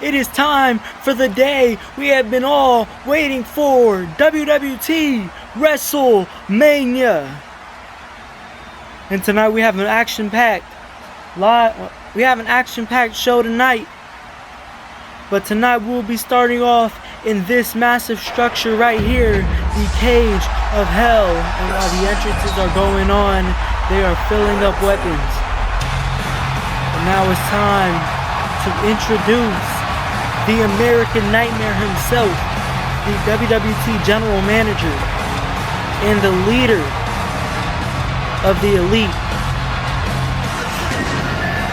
It is time for the day we have been all waiting for. WWT Wrestlmania. And tonight we have an action-packed show tonight. But tonight we'll be starting off in this massive structure right here, the Cage of Hell. And while the entrances are going on, they are filling up weapons. And now it's time to introduce the American Nightmare himself, the WWT General Manager, and the leader of the Elite,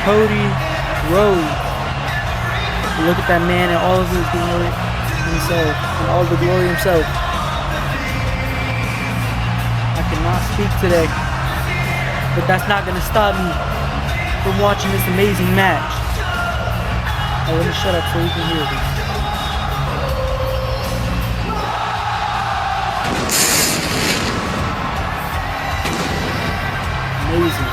Cody Rhodes. Look at that man and all of his glory himself, and all the glory himself. I cannot speak today, but that's not going to stop me from watching this amazing match. Now let me shut up so we can hear this. Amazing.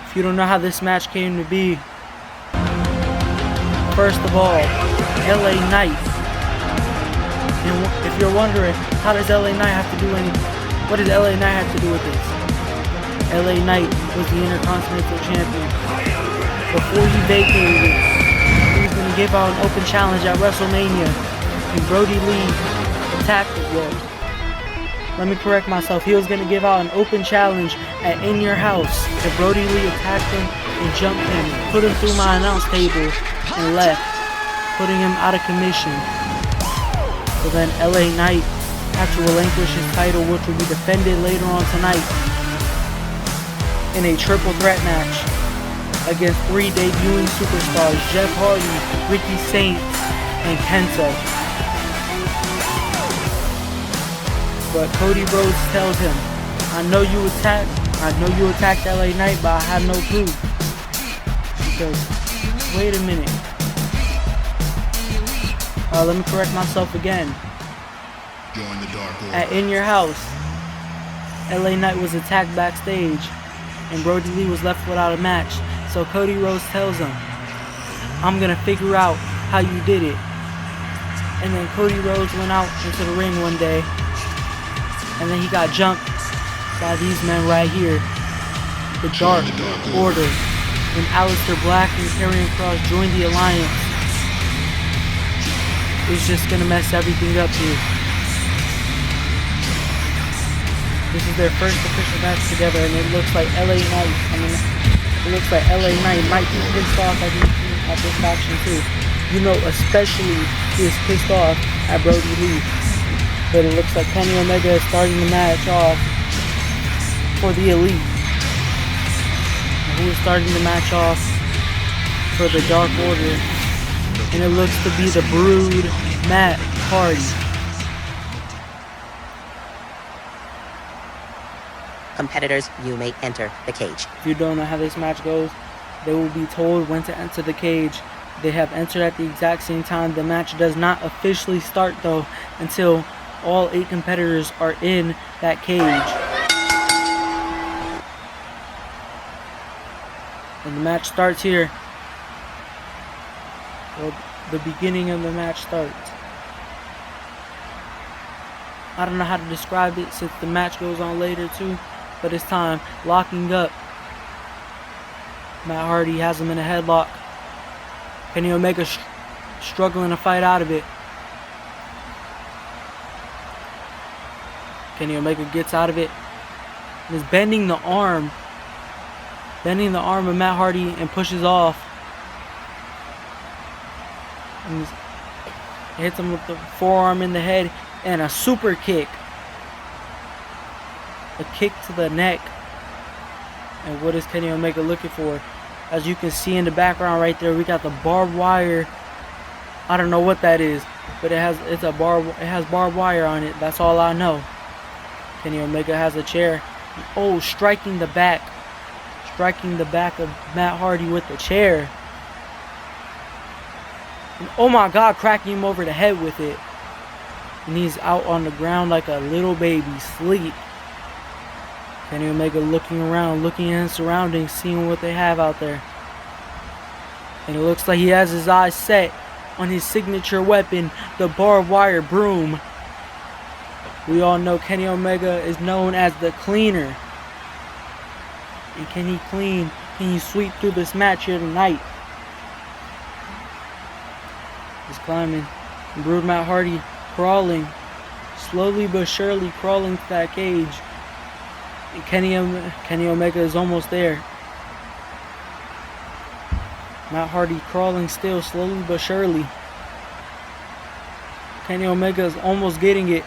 If you don't know how this match came to be, first of all, LA Knight. And if you're wondering, how does LA Knight have to do anything? What does LA Knight have to do with this? LA Knight was the Intercontinental Champion. Before he vacated it, he was going to give out an open challenge at Wrestlmania, and Brody Lee attacked it. Well, let me correct myself. He was going to give out an open challenge at In Your House, and Brody Lee attacked him and jumped him, put him through my announce table, and left, putting him out of commission. So then LA Knight had to relinquish his title, which will be defended later on tonight in a triple threat match against three debuting superstars: Jeff Hardy, Ricky Saints, and Kenta. But Cody Rhodes tells him, I know you attacked LA Knight, but I have no proof. Because, wait a minute. Let me correct myself again. Join the Dark Order. At In Your House, LA Knight was attacked backstage, and Brody Lee was left without a match. So Cody Rhodes tells him, I'm gonna figure out how you did it. And then Cody Rhodes went out into the ring one day, and then he got jumped by these men right here, the Dark Order. When Aleister Black and Karrion Kross joined the Alliance, it's just gonna mess everything up here. This is their first official match together, and it looks like LA Knight might be pissed off at this faction too. You know, especially he is pissed off at Brody Lee. But it looks like Kenny Omega is starting the match off for the Elite. And who is starting the match off for the Dark Order? And it looks to be the Brood, Matt Hardy. Competitors, you may enter the cage. If you don't know how this match goes, they will be told when to enter the cage. They have entered at the exact same time. The match does not officially start though until all 8 competitors are in that cage. And the match starts here. Well, the beginning of the match starts. I don't know how to describe it since the match goes on later too, but it's time. Locking up. Matt Hardy has him in a headlock. Kenny Omega struggling to fight out of it. Kenny Omega gets out of it and is bending the arm of Matt Hardy and pushes off. And hits him with the forearm in the head and a super kick. A kick to the neck. And what is Kenny Omega looking for? As you can see in the background right there, we got the barbed wire. I don't know what that is, but it has barbed wire on it. That's all I know. Kenny Omega has a chair. Oh, striking the back of Matt Hardy with the chair. And oh my God, cracking him over the head with it. And he's out on the ground like a little baby, sleep. Kenny Omega looking around, looking at his surroundings, seeing what they have out there. And it looks like he has his eyes set on his signature weapon, the barbed wire broom. We all know Kenny Omega is known as the cleaner. And can he clean? Can he sweep through this match here tonight? He's climbing. Brood Matt Hardy crawling. Slowly but surely crawling to that cage. And Kenny Omega is almost there. Matt Hardy crawling still, slowly but surely. Kenny Omega is almost getting it.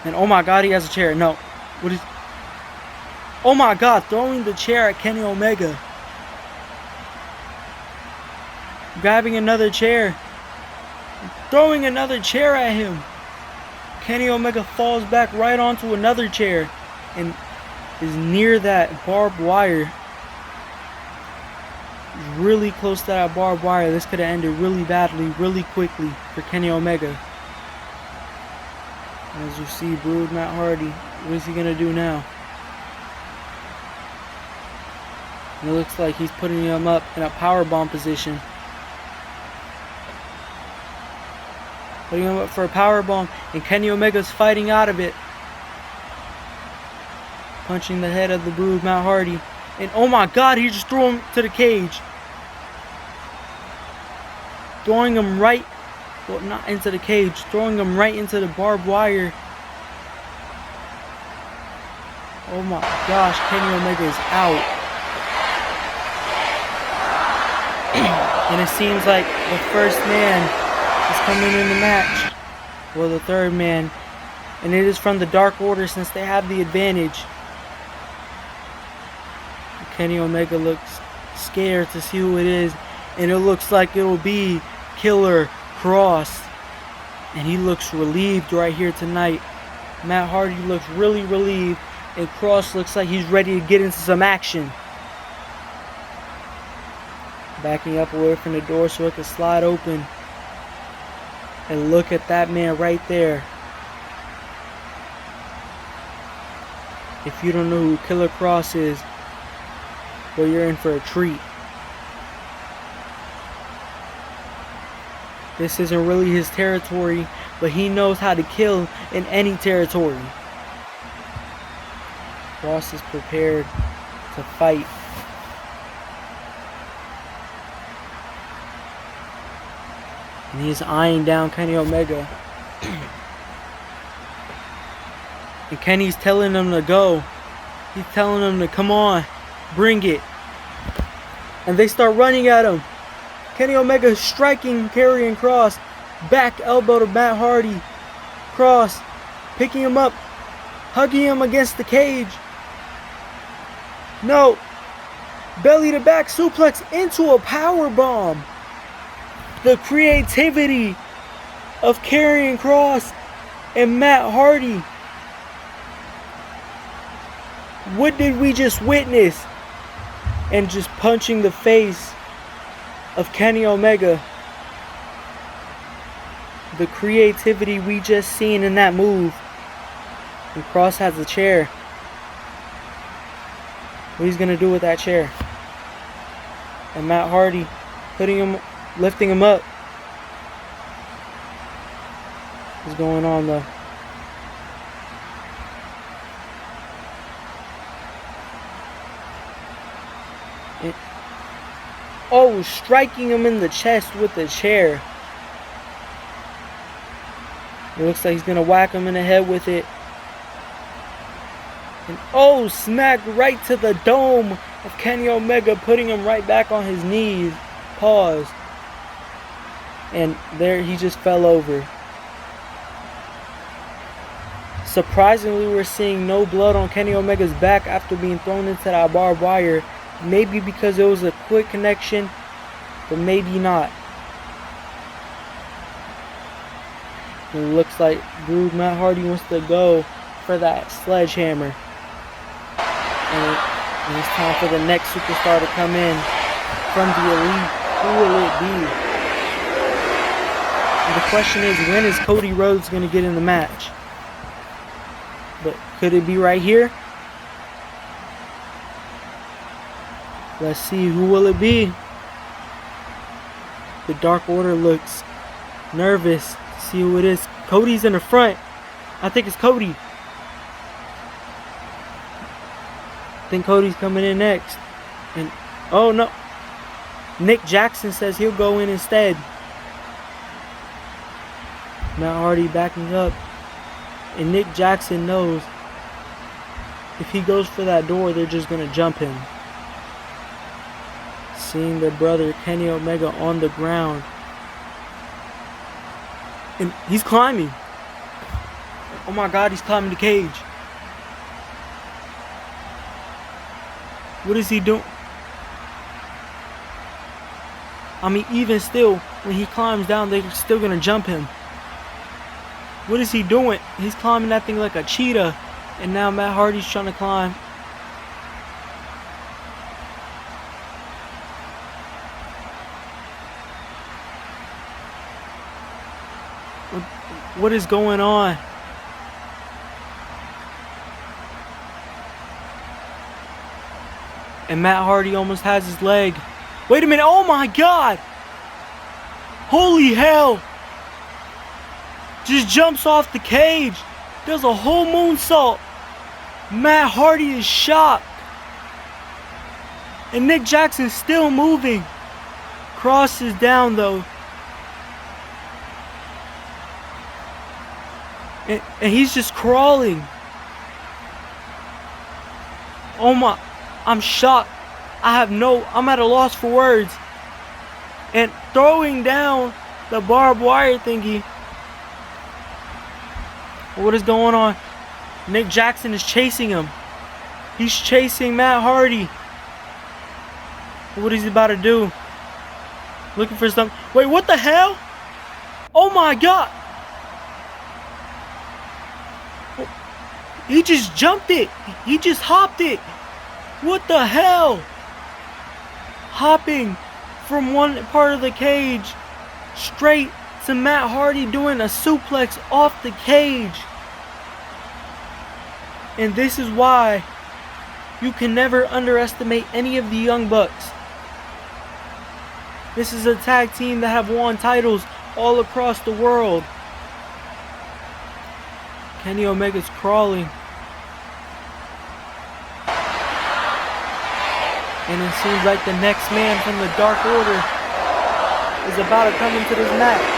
And oh my god, he has a chair. No. What is... Oh my god, throwing the chair at Kenny Omega. Grabbing another chair. Throwing another chair at him. Kenny Omega falls back right onto another chair. And is near that barbed wire. Really close to that barbed wire. This could have ended really badly, really quickly for Kenny Omega. As you see, Brood Matt Hardy. What is he going to do now? And it looks like he's putting him up in a powerbomb position. Putting him up for a powerbomb. And Kenny Omega's fighting out of it. Punching the head of the Brood Matt Hardy. And oh my god, he just threw him to the cage. Throwing him right, well, not into the cage, throwing him right into the barbed wire. Oh my gosh, Kenny Omega is out. And it seems like the first man is coming in the match. Well, the third man. And it is from the Dark Order since they have the advantage. Kenny Omega looks scared to see who it is. And it looks like it will be Killer Cross. And he looks relieved right here tonight. Matt Hardy looks really relieved. And Cross looks like he's ready to get into some action. Backing up away from the door so it can slide open. And look at that man right there. If you don't know who Killer Cross is, well, you're in for a treat. This isn't really his territory, but he knows how to kill in any territory. Cross is prepared to fight. And he's eyeing down Kenny Omega. And Kenny's telling him to go. He's telling him to come on, bring it. And they start running at him. Kenny Omega striking Karrion Kross. Back elbow to Matt Hardy. Kross picking him up, hugging him against the cage. No. Belly to back suplex into a power bomb. The creativity of Karrion Kross and Matt Hardy. What did we just witness? And just punching the face of Kenny Omega. The creativity we just seen in that move. And Kross has a chair. What he's gonna do with that chair? And Matt Hardy lifting him up. What's going on though? Oh, striking him in the chest with the chair. It looks like he's gonna whack him in the head with it. And oh, smack right to the dome of Kenny Omega, putting him right back on his knees. Pause. And there he just fell over. Surprisingly, we're seeing no blood on Kenny Omega's back after being thrown into that barbed wire. Maybe because it was a quick connection, but maybe not. It looks like Brood Matt Hardy wants to go for that sledgehammer. And it's time for the next superstar to come in from the Elite. Who will it be? And the question is, when is Cody Rhodes going to get in the match? But could it be right here? Let's see, who will it be? The Dark Order looks nervous to see who it is. Cody's in the front. I think it's Cody. I think Cody's coming in next. And oh no. Nick Jackson says he'll go in instead. Matt Hardy backing up. And Nick Jackson knows if he goes for that door, they're just going to jump him. Seeing their brother Kenny Omega on the ground. And he's climbing. Oh my God, he's climbing the cage. What is he doing? I mean, even still, when he climbs down, they're still going to jump him. What is he doing? He's climbing that thing like a cheetah. And now Matt Hardy's trying to climb. What is going on? And Matt Hardy almost has his leg. Wait a minute. Oh my God. Holy hell. Just jumps off the cage. Does a whole moonsault. Matt Hardy is shocked. And Nick Jackson's still moving. Crosses down though. And he's just crawling. Oh my. I'm shocked. I'm at a loss for words. And throwing down the barbed wire thingy. What is going on? Nick Jackson is chasing him. He's chasing Matt Hardy. What is he about to do? Looking for something. Wait, what the hell? Oh my God. He just jumped it. He just hopped it. What the hell? Hopping from one part of the cage straight to Matt Hardy doing a suplex off the cage. And this is why you can never underestimate any of the Young Bucks. This is a tag team that have won titles all across the world. Kenny Omega's crawling. And it seems like the next man from the Dark Order is about to come into this match.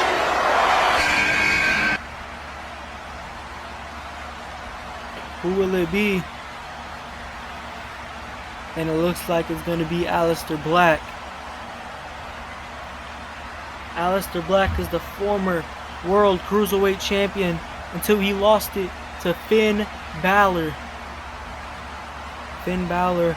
Who will it be? And it looks like it's going to be Aleister Black. Aleister Black is the former World Cruiserweight Champion until he lost it to Finn Balor. Finn Balor,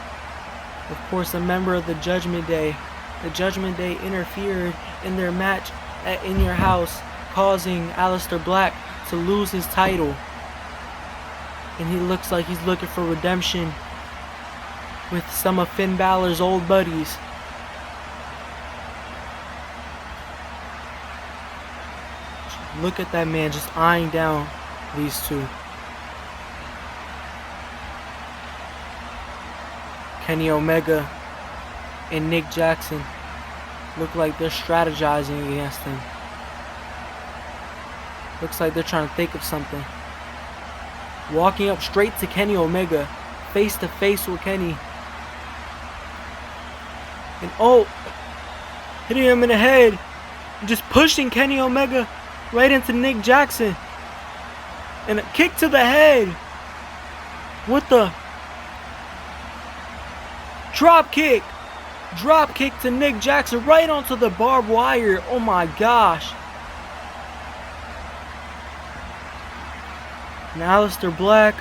of course, a member of the Judgment Day. The Judgment Day interfered in their match at In Your House, causing Aleister Black to lose his title. And he looks like he's looking for redemption with some of Finn Balor's old buddies. Look at that man just eyeing down these two. Kenny Omega and Nick Jackson look like they're strategizing against him. Looks like they're trying to think of something. Walking up straight to Kenny Omega, face to face with Kenny. And oh, hitting him in the head. Just pushing Kenny Omega right into Nick Jackson. And a kick to the head. What the? Drop kick. Drop kick to Nick Jackson right onto the barbed wire. Oh my gosh. And Aleister Black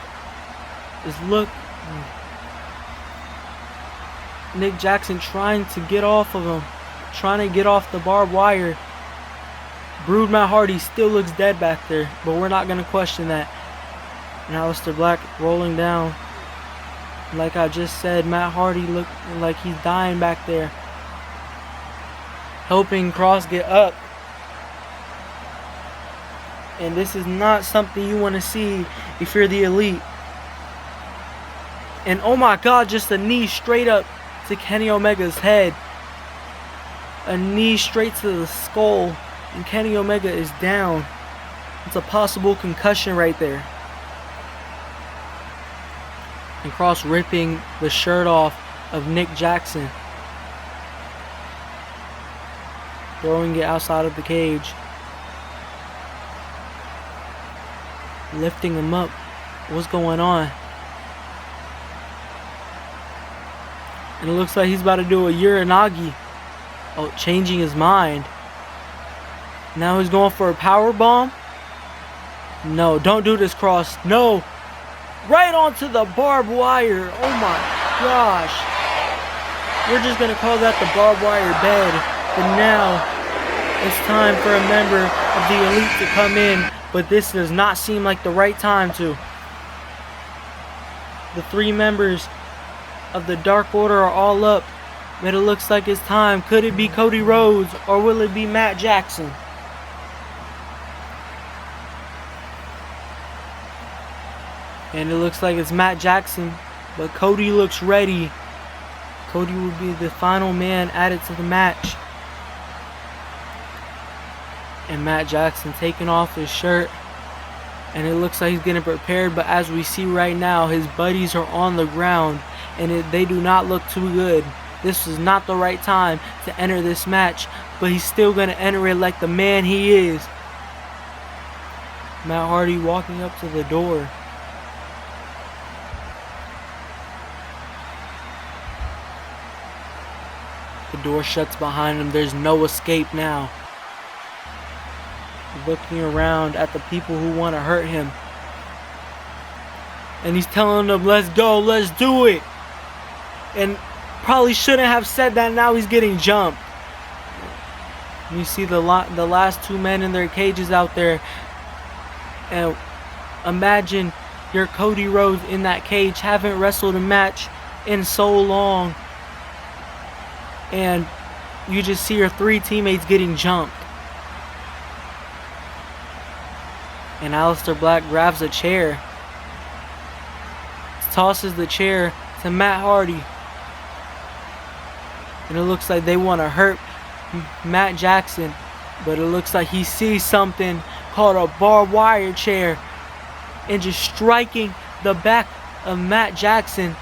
is Nick Jackson trying to get off of him. Trying to get off the barbed wire. Brood Matt Hardy still looks dead back there, but we're not going to question that. And Aleister Black rolling down. Like I just said, Matt Hardy looked like he's dying back there. Helping Cross get up. And this is not something you want to see if you're the Elite. And oh my god, just a knee straight up to Kenny Omega's head. A knee straight to the skull. And Kenny Omega is down. It's a possible concussion right there. And Cross ripping the shirt off of Nick Jackson. Throwing it outside of the cage. Lifting him up. What's going on? And it looks like he's about to do a Uranagi. Oh, changing his mind. Now he's going for a power bomb. No, don't do this, Cross. No. Right onto the barbed wire. Oh my gosh. We're just going to call that the barbed wire bed. But now it's time for a member of the Elite to come in. But this does not seem like the right time to. The 3 members of the Dark Order are all up. But it looks like it's time. Could it be Cody Rhodes or will it be Matt Jackson? And it looks like it's Matt Jackson. But Cody looks ready. Cody will be the final man added to the match. And Matt Jackson taking off his shirt. And it looks like he's getting prepared. But as we see right now, his buddies are on the ground. And they do not look too good. This was not the right time to enter this match. But he's still going to enter it like the man he is. Matt Hardy walking up to the door. The door shuts behind him. There's no escape now. Looking around at the people who want to hurt him. And he's telling them, let's go, let's do it. And probably shouldn't have said that. Now he's getting jumped. And you see the last 2 men in their cages out there. And imagine you're Cody Rhodes in that cage. Haven't wrestled a match in so long. And you just see your 3 teammates getting jumped. And Aleister Black grabs a chair. Tosses the chair to Matt Hardy. And it looks like they want to hurt Matt Jackson. But it looks like he sees something called a barbed wire chair. And just striking the back of Matt Jackson.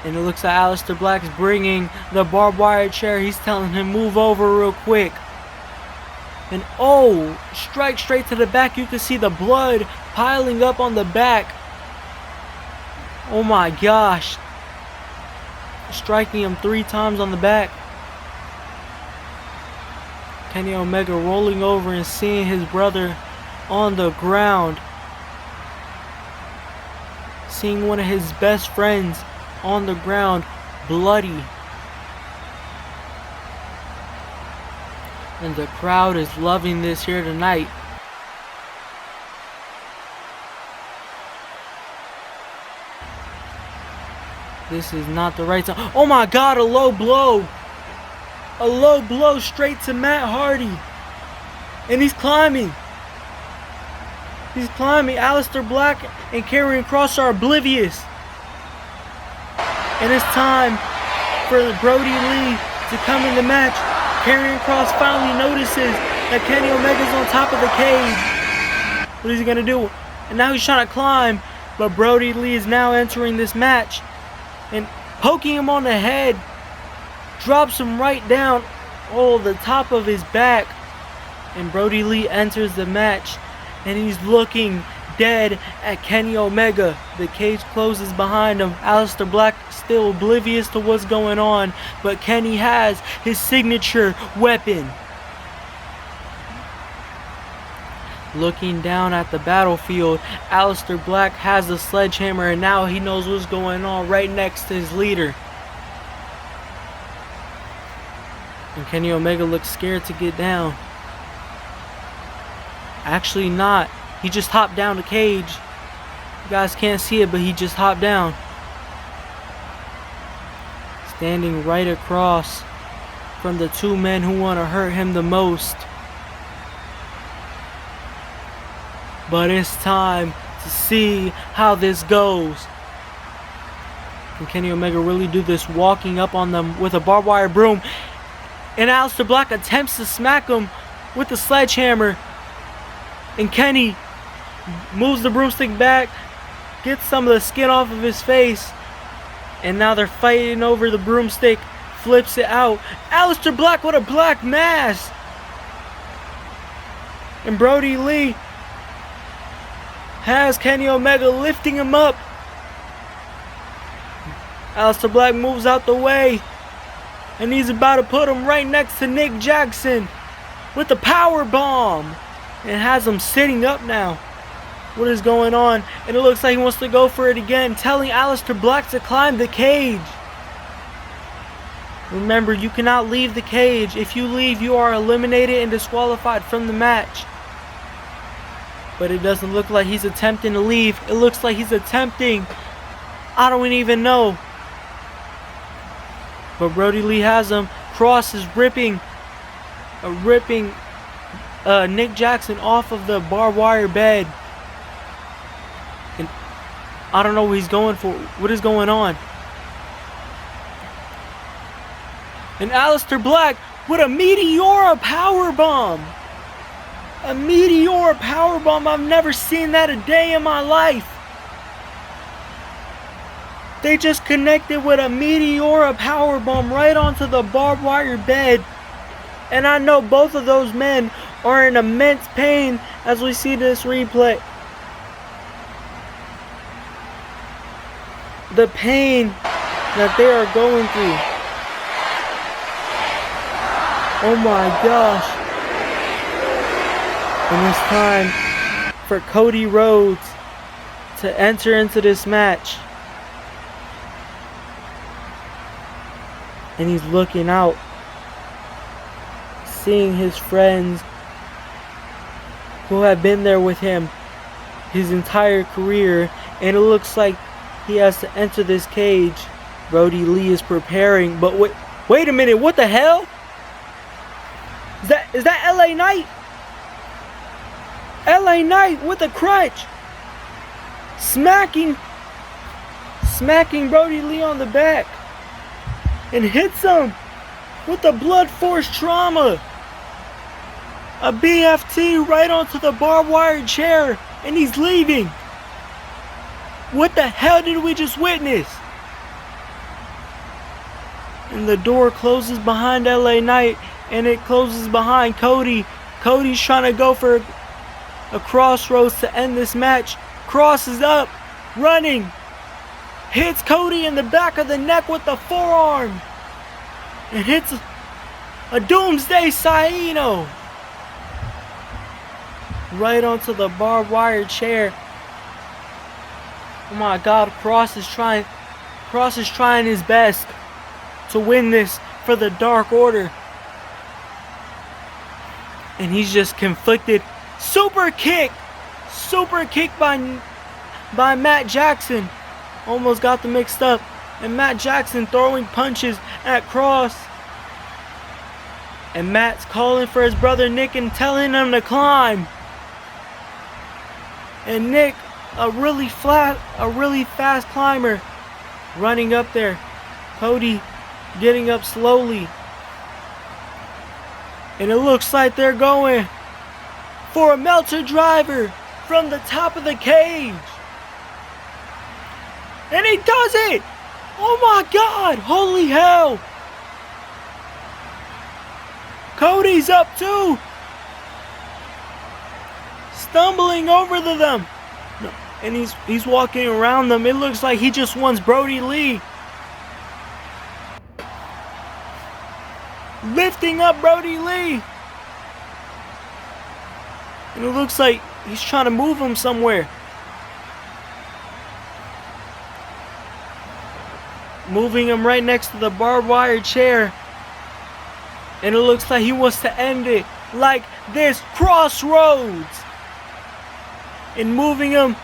And it looks like Aleister Black's bringing the barbed wire chair. He's telling him move over real quick. And oh, strike straight to the back. You can see the blood piling up on the back. Oh my gosh. Striking him 3 times on the back. Kenny Omega rolling over and seeing his brother on the ground. Seeing one of his best friends on the ground, bloody. And the crowd is loving this here tonight. This is not the right time. Oh my god, a low blow. A low blow straight to Matt Hardy. And he's climbing. He's climbing. Aleister Black and Karrion Kross are oblivious. And it's time for Brody Lee to come in the match. Karrion Kross finally notices that Kenny Omega's on top of the cage. What is he going to do? And now he's trying to climb. But Brody Lee is now entering this match. And poking him on the head. Drops him right down. Oh, the top of his back. And Brody Lee enters the match. And he's looking dead at Kenny Omega. The cage closes behind him. Aleister Black still oblivious to what's going on. But Kenny has his signature weapon. Looking down at the battlefield, Aleister Black has a sledgehammer, and now he knows what's going on right next to his leader. And Kenny Omega looks scared to get down. Actually not. He just hopped down the cage. You guys can't see it, but he just hopped down. Standing right across from the 2 men who want to hurt him the most. But it's time to see how this goes. Can Kenny Omega really do this, walking up on them with a barbed wire broom? And Aleister Black attempts to smack him with the sledgehammer. And Kenny moves the broomstick back, gets some of the skin off of his face. And now they're fighting over the broomstick, flips it out. Aleister Black with a black mass. And Brody Lee has Kenny Omega lifting him up. Aleister Black moves out the way. And he's about to put him right next to Nick Jackson with the power bomb. And has him sitting up now. What is going on? And it looks like he wants to go for it again, telling Aleister Black to climb the cage. Remember, you cannot leave the cage. If you leave, you are eliminated and disqualified from the match. But it doesn't look like he's attempting to leave. It looks like he's attempting. I don't even know. But Brody Lee has him. Cross is ripping Nick Jackson off of the barbed wire bed. And I don't know what he's going for. What is going on? And Aleister Black with a Meteora powerbomb. A Meteora powerbomb. I've never seen that a day in my life. They just connected with a Meteora powerbomb right onto the barbed wire bed. And I know both of those men are in immense pain as we see this replay. The pain that they are going through. Oh my gosh. And it's time for Cody Rhodes to enter into this match. And he's looking out, seeing his friends who have been there with him his entire career. And it looks like he has to enter this cage. Brody Lee is preparing, but wait a minute, what the hell? Is that LA Knight? LA Knight with a crutch. Smacking Brody Lee on the back. And hits him with a blood force trauma. A BFT right onto the barbed wire chair. And he's leaving. What the hell did we just witness? And the door closes behind LA Knight. And it closes behind Cody. Cody's trying to go for a crossroads to end this match. Crosses up. Running. Hits Cody in the back of the neck with the forearm. And hits a Doomsday Saino. Right onto the barbed wire chair. Oh my God, Cross is trying his best to win this for the Dark Order. And he's just conflicted. Super kick by Matt Jackson. Almost got them mixed up. And Matt Jackson throwing punches at Cross. And Matt's calling for his brother Nick and telling him to climb. And Nick, a really fast climber, running up there. Cody getting up slowly. And it looks like they're going for a Meltzer driver from the top of the cage. And he does it! Oh my God! Holy hell! Cody's up too! Stumbling over to them. And he's walking around them. It looks like he just wants Brody Lee. Lifting up Brody Lee. And it looks like he's trying to move him somewhere. Moving him right next to the barbed wire chair. And it looks like he wants to end it like this. Crossroads. And moving him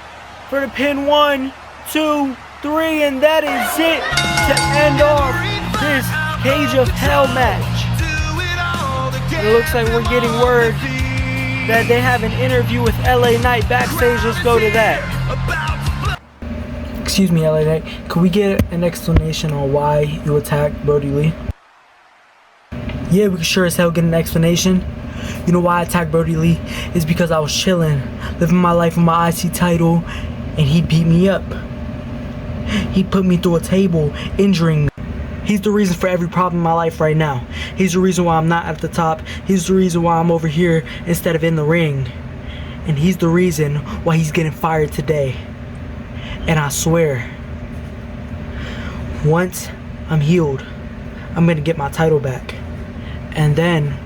for the pin. 1, 2, 3. And that is it to end off this Cage of Hell match. And it looks like we're getting word that they have an interview with LA Knight backstage. Let's go to that. Excuse me, LA Knight. Could we get an explanation on why you attacked Brody Lee? Yeah, we can sure as hell get an explanation. You know why I attacked Brody Lee? It's because I was chilling, living my life with my IC title, and he beat me up. He put me through a table, injuring me. He's the reason for every problem in my life right now. He's the reason why I'm not at the top. He's the reason why I'm over here instead of in the ring. And he's the reason why he's getting fired today. And I swear, once I'm healed, I'm gonna get my title back. And then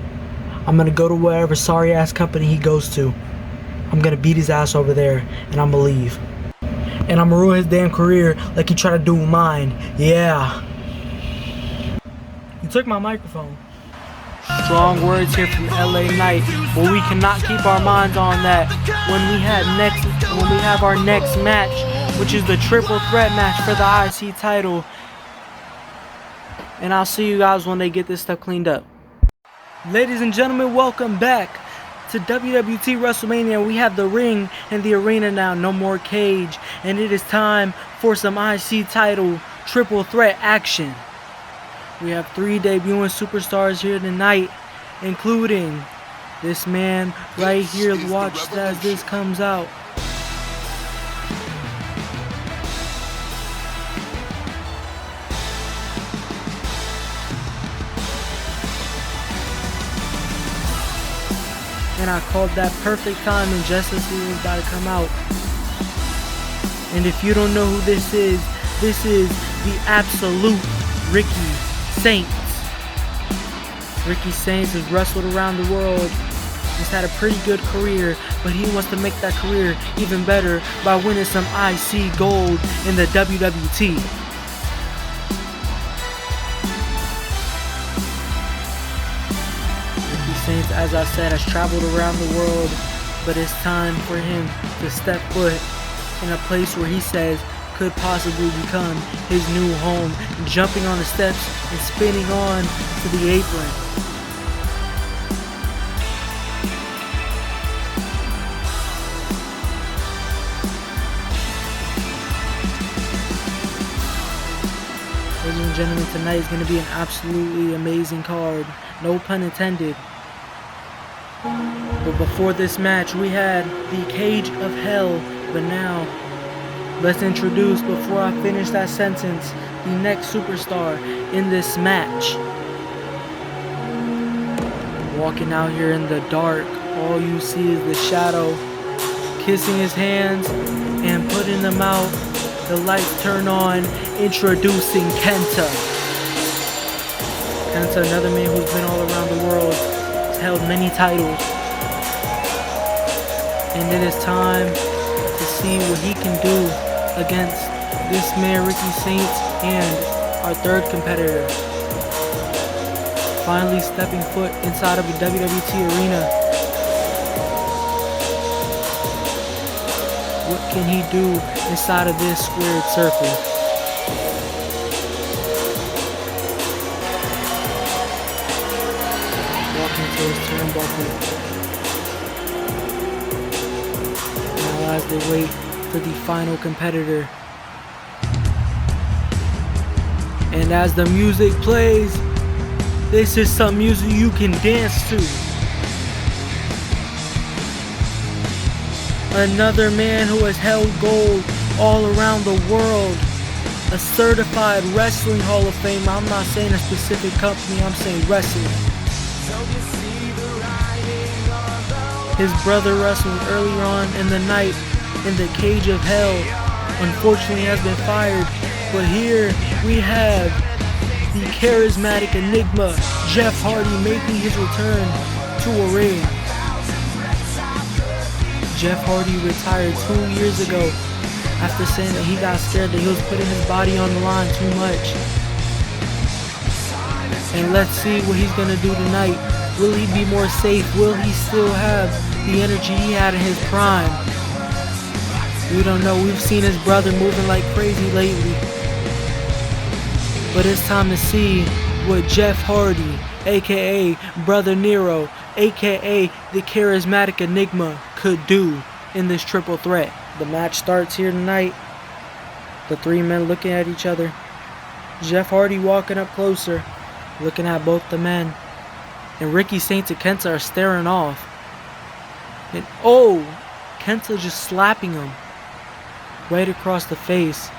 I'm gonna go to whatever sorry ass company he goes to. I'm gonna beat his ass over there and I'm gonna leave. And I'm gonna ruin his damn career like he tried to do with mine. Yeah. You took my microphone. Strong words here from LA Knight, but we cannot keep our minds on that when we have our next match, which is the triple threat match for the IC title. And I'll see you guys when they get this stuff cleaned up. Ladies and gentlemen, welcome back to WWT Wrestlemania. We have the ring and the arena now, no more cage, and it is time for some IC title triple threat action. We have 3 debuting superstars here tonight, including this man right here. Watch as this comes out. And I called that perfect timing just as he was about to come out. And if you don't know who this is the absolute Ricky Saints. Ricky Saints has wrestled around the world. He's had a pretty good career, but he wants to make that career even better by winning some IC gold in the WWT. Ricky Saints, as I said, has traveled around the world, but it's time for him to step foot in a place where he says could possibly become his new home, jumping on the steps and spinning on to the apron. Ladies and gentlemen, tonight is going to be an absolutely amazing card, no pun intended. But before this match, we had the Cage of Hell, but now let's introduce, before I finish that sentence, the next superstar in this match. Walking out here in the dark, all you see is the shadow, kissing his hands and putting them out. The lights turn on, introducing Kenta. Kenta, another man who's been all around the world, has held many titles. And it is time to see what he can do against this man, Ricky Saints, and our third competitor. Finally stepping foot inside of the WWT arena. What can he do inside of this squared circle? Walking to his turnbuckle. Now as they wait for the final competitor. And as the music plays, this is some music you can dance to. Another man who has held gold all around the world. A certified wrestling Hall of Fame. I'm not saying a specific company, I'm saying wrestling. His brother wrestled earlier on in the night in the Cage of Hell. Unfortunately has been fired. But here we have the charismatic enigma, Jeff Hardy, making his return to a ring. Jeff Hardy retired 2 years ago after saying that he got scared that he was putting his body on the line too much. And let's see what he's going to do tonight. Will he be more safe? Will he still have the energy he had in his prime? We don't know. We've seen his brother moving like crazy lately. But it's time to see what Jeff Hardy, aka Brother Nero, aka the charismatic enigma, could do in this triple threat. The match starts here tonight. The three men looking at each other. Jeff Hardy walking up closer, looking at both the men. And Ricky Saints and Kenta are staring off. And oh, Kenta just slapping him right across the face.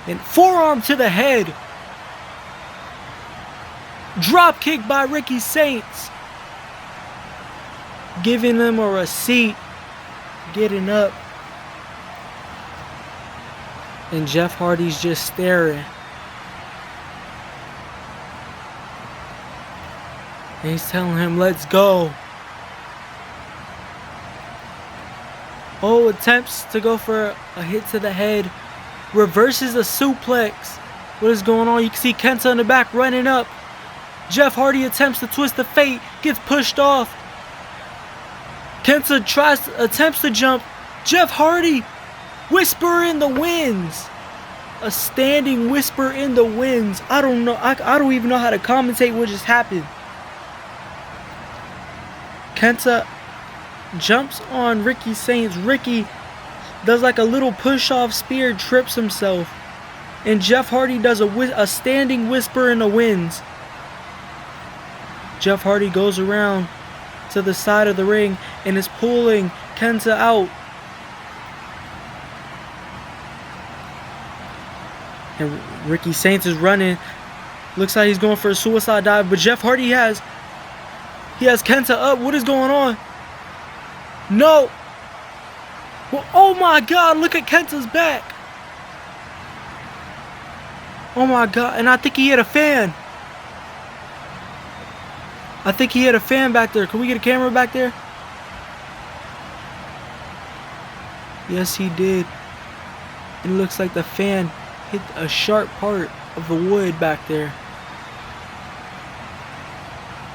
And forearm to the head. Drop kick by Ricky Saints. Giving him a receipt. Getting up. And Jeff Hardy's just staring. And he's telling him, let's go. Oh, attempts to go for a hit to the head. Reverses a suplex. What is going on? You can see Kenta in the back running up. Jeff Hardy attempts to twist the fate. Gets pushed off. Kenta attempts to jump. Jeff Hardy. Whisper in the winds. A standing whisper in the winds. I don't know. I don't even know how to commentate what just happened. Kenta jumps on Ricky Saints. Ricky does like a little push-off spear, trips himself. And Jeff Hardy does a standing whisper in the winds. Jeff Hardy goes around to the side of the ring and is pulling Kenta out. And Ricky Saints is running. Looks like he's going for a suicide dive, but Jeff Hardy has Kenta up. What is going on? No. Well, oh my God, look at Kenta's back. Oh my God, and I think he hit a fan. I think he hit a fan back there. Can we get a camera back there? Yes, he did. It looks like the fan hit a sharp part of the wood back there.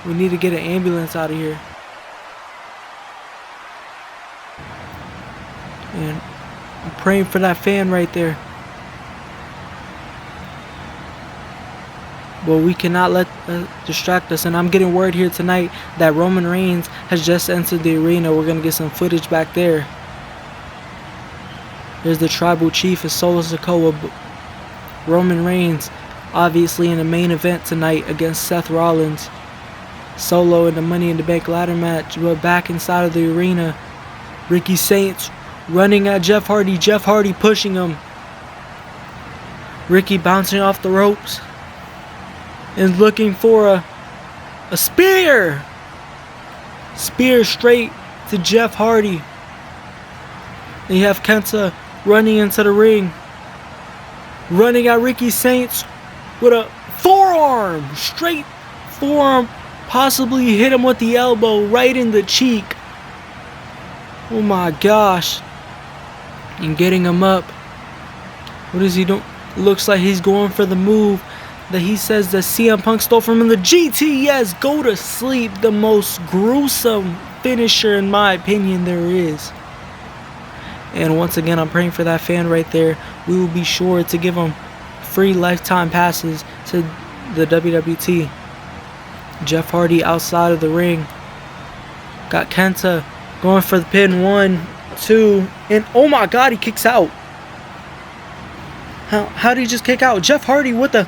We need to get an ambulance out of here. And I'm praying for that fan right there. But we cannot let distract us. And I'm getting word here tonight that Roman Reigns has just entered the arena. We're going to get some footage back there. There's the tribal chief of Solo Sikoa. Roman Reigns obviously in the main event tonight against Seth Rollins. Solo in the Money in the Bank ladder match. But back inside of the arena, Ricky Saints running at Jeff Hardy. Jeff Hardy pushing him. Ricky bouncing off the ropes. And looking for a spear. Spear straight to Jeff Hardy. And you have Kenta running into the ring. Running at Ricky Saints with a forearm. Straight forearm. Possibly hit him with the elbow right in the cheek. Oh my gosh. And getting him up. What is he doing? Looks like he's going for the move that he says that CM Punk stole from him. The GTS, go to sleep. The most gruesome finisher in my opinion there is. And once again, I'm praying for that fan right there. We will be sure to give him free lifetime passes to the WWT. Jeff Hardy outside of the ring. Got Kenta going for the pin. 1, 2, and oh my God, he kicks out. How did he just kick out? Jeff Hardy with the...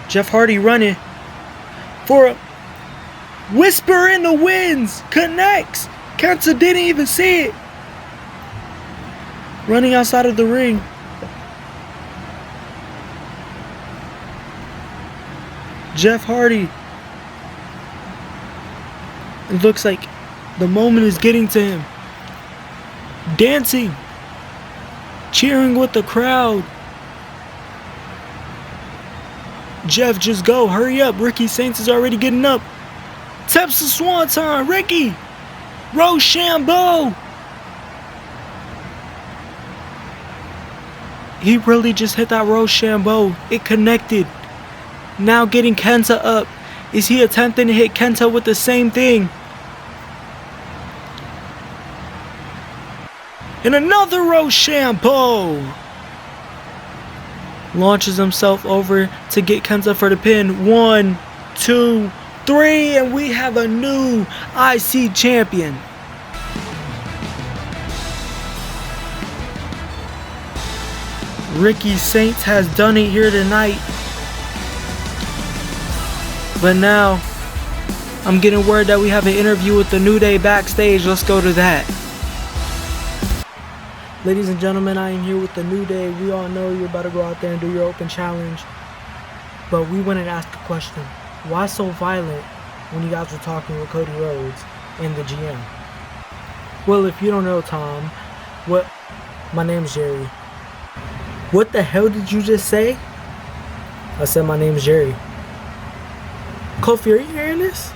Jeff Hardy running for a whisper in the winds. Connects. Kenta didn't even see it. Running outside of the ring. Jeff Hardy. It looks like the moment is getting to him. Dancing. Cheering with the crowd. Jeff, just go. Hurry up. Ricky Saints is already getting up. Taps the Swanton. Ricky. Rochambeau. He really just hit that Rochambeau. It connected. Now getting Kenta up. Is he attempting to hit Kenta with the same thing? And another Rochambeau. Launches himself over to get Kenta for the pin. 1, 2, 3, and we have a new IC champion. Ricky Saints has done it here tonight. But now, I'm getting word that we have an interview with the New Day backstage. Let's go to that. Ladies and gentlemen, I am here with the New Day. We all know you're about to go out there and do your open challenge. But we wanted to ask a question. Why so violent when you guys were talking with Cody Rhodes and the GM? Well, if you don't know, Tom, my name's Jerry. What the hell did you just say? I said my name's Jerry. Kofi, are you hearing this?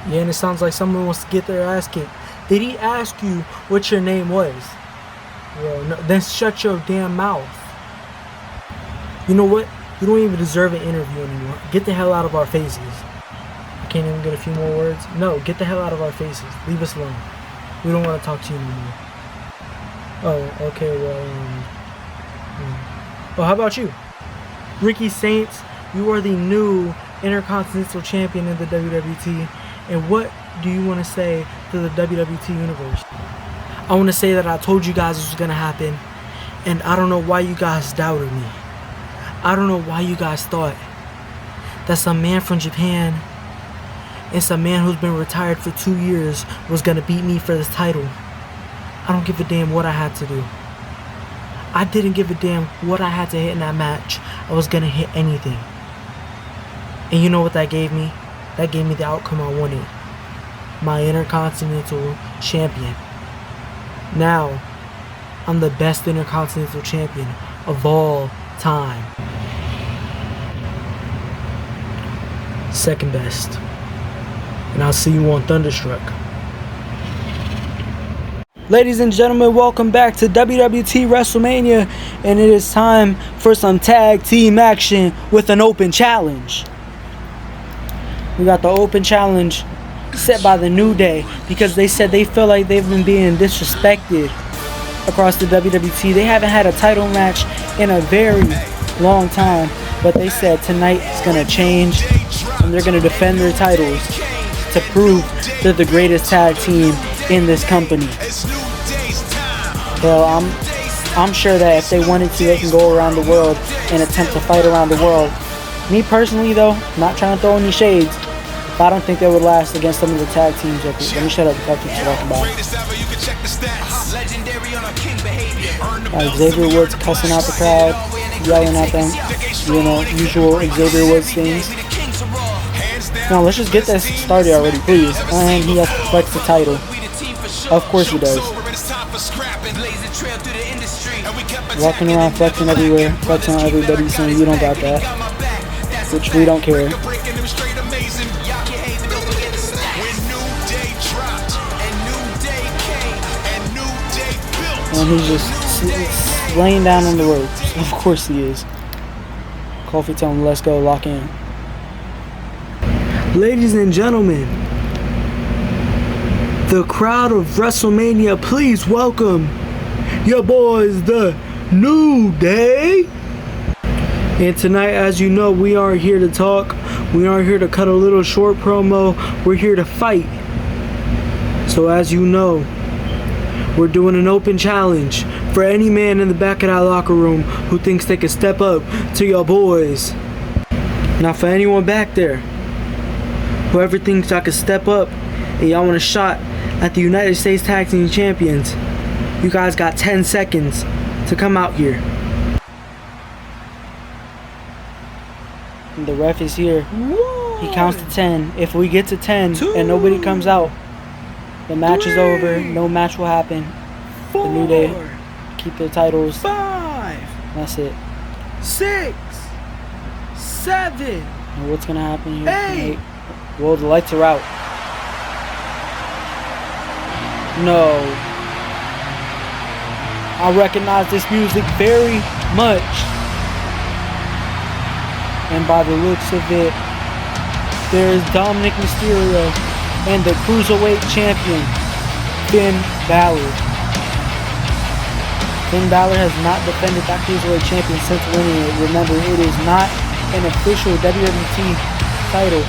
Yeah, and it sounds like someone wants to get their ass kicked. Did he ask you what your name was? Well, no, then shut your damn mouth. You know what? You don't even deserve an interview anymore. Get the hell out of our faces. I can't even get a few more words. No, get the hell out of our faces. Leave us alone. We don't want to talk to you anymore. Oh, okay, well, Well, how about you? Ricky Saints, you are the new Intercontinental Champion in the WWT. And what do you want to say to the WWT Universe? I want to say that I told you guys this was going to happen. And I don't know why you guys doubted me. I don't know why you guys thought that some man from Japan and some man who's been retired for 2 years was going to beat me for this title. I don't give a damn what I had to do. I didn't give a damn what I had to hit in that match. I was going to hit anything. And you know what that gave me? That gave me the outcome I wanted. My Intercontinental Champion. Now, I'm the best Intercontinental Champion of all time. Second best. And I'll see you on Thunderstruck. Ladies and gentlemen, welcome back to WWT Wrestlemania, and it is time for some tag team action with an open challenge. We got the open challenge set by the New Day because they said they feel like they've been being disrespected across the WWT. They haven't had a title match in a very long time, but they said tonight is going to change and they're going to defend their titles to prove they're the greatest tag team in this company. Well, I'm sure that if they wanted to, they can go around the world and attempt to fight around the world. Me personally, though, not trying to throw any shades, but I don't think they would last against some of the tag teams. Let me shut up before I keep talking about it. Xavier Woods cussing out the crowd, yelling at them, you know, usual Xavier Woods things. Now let's just get this started already, please. And he has to flex the title. Of course he does. Walking around flexing everywhere, flexing on everybody, saying you don't got that. Which we don't care. And he's just laying down on the ropes. Of course he is. Kofi tell him, let's go, lock in. Ladies and gentlemen, the crowd of WrestleMania, please welcome your boys, the New Day. And tonight, as you know, we aren't here to talk. We aren't here to cut a little short promo. We're here to fight. So as you know, we're doing an open challenge for any man in the back of that locker room who thinks they can step up to your boys. Now for anyone back there, whoever thinks I can step up and y'all want a shot at the United States Tag Team Champions, you guys got 10 seconds to come out here. And the ref is here. He counts to 10. If we get to 10 and nobody comes out, the match is over. No match will happen. The New Day keep their titles. 5. That's it. 6. 7. And what's gonna happen here 8. tonight? Well, the lights are out. No. I recognize this music very much. And by the looks of it, there is Dominic Mysterio and the Cruiserweight Champion, Finn Balor. Finn Balor has not defended that Cruiserweight Champion since winning it. Remember, it is not an official WWE title.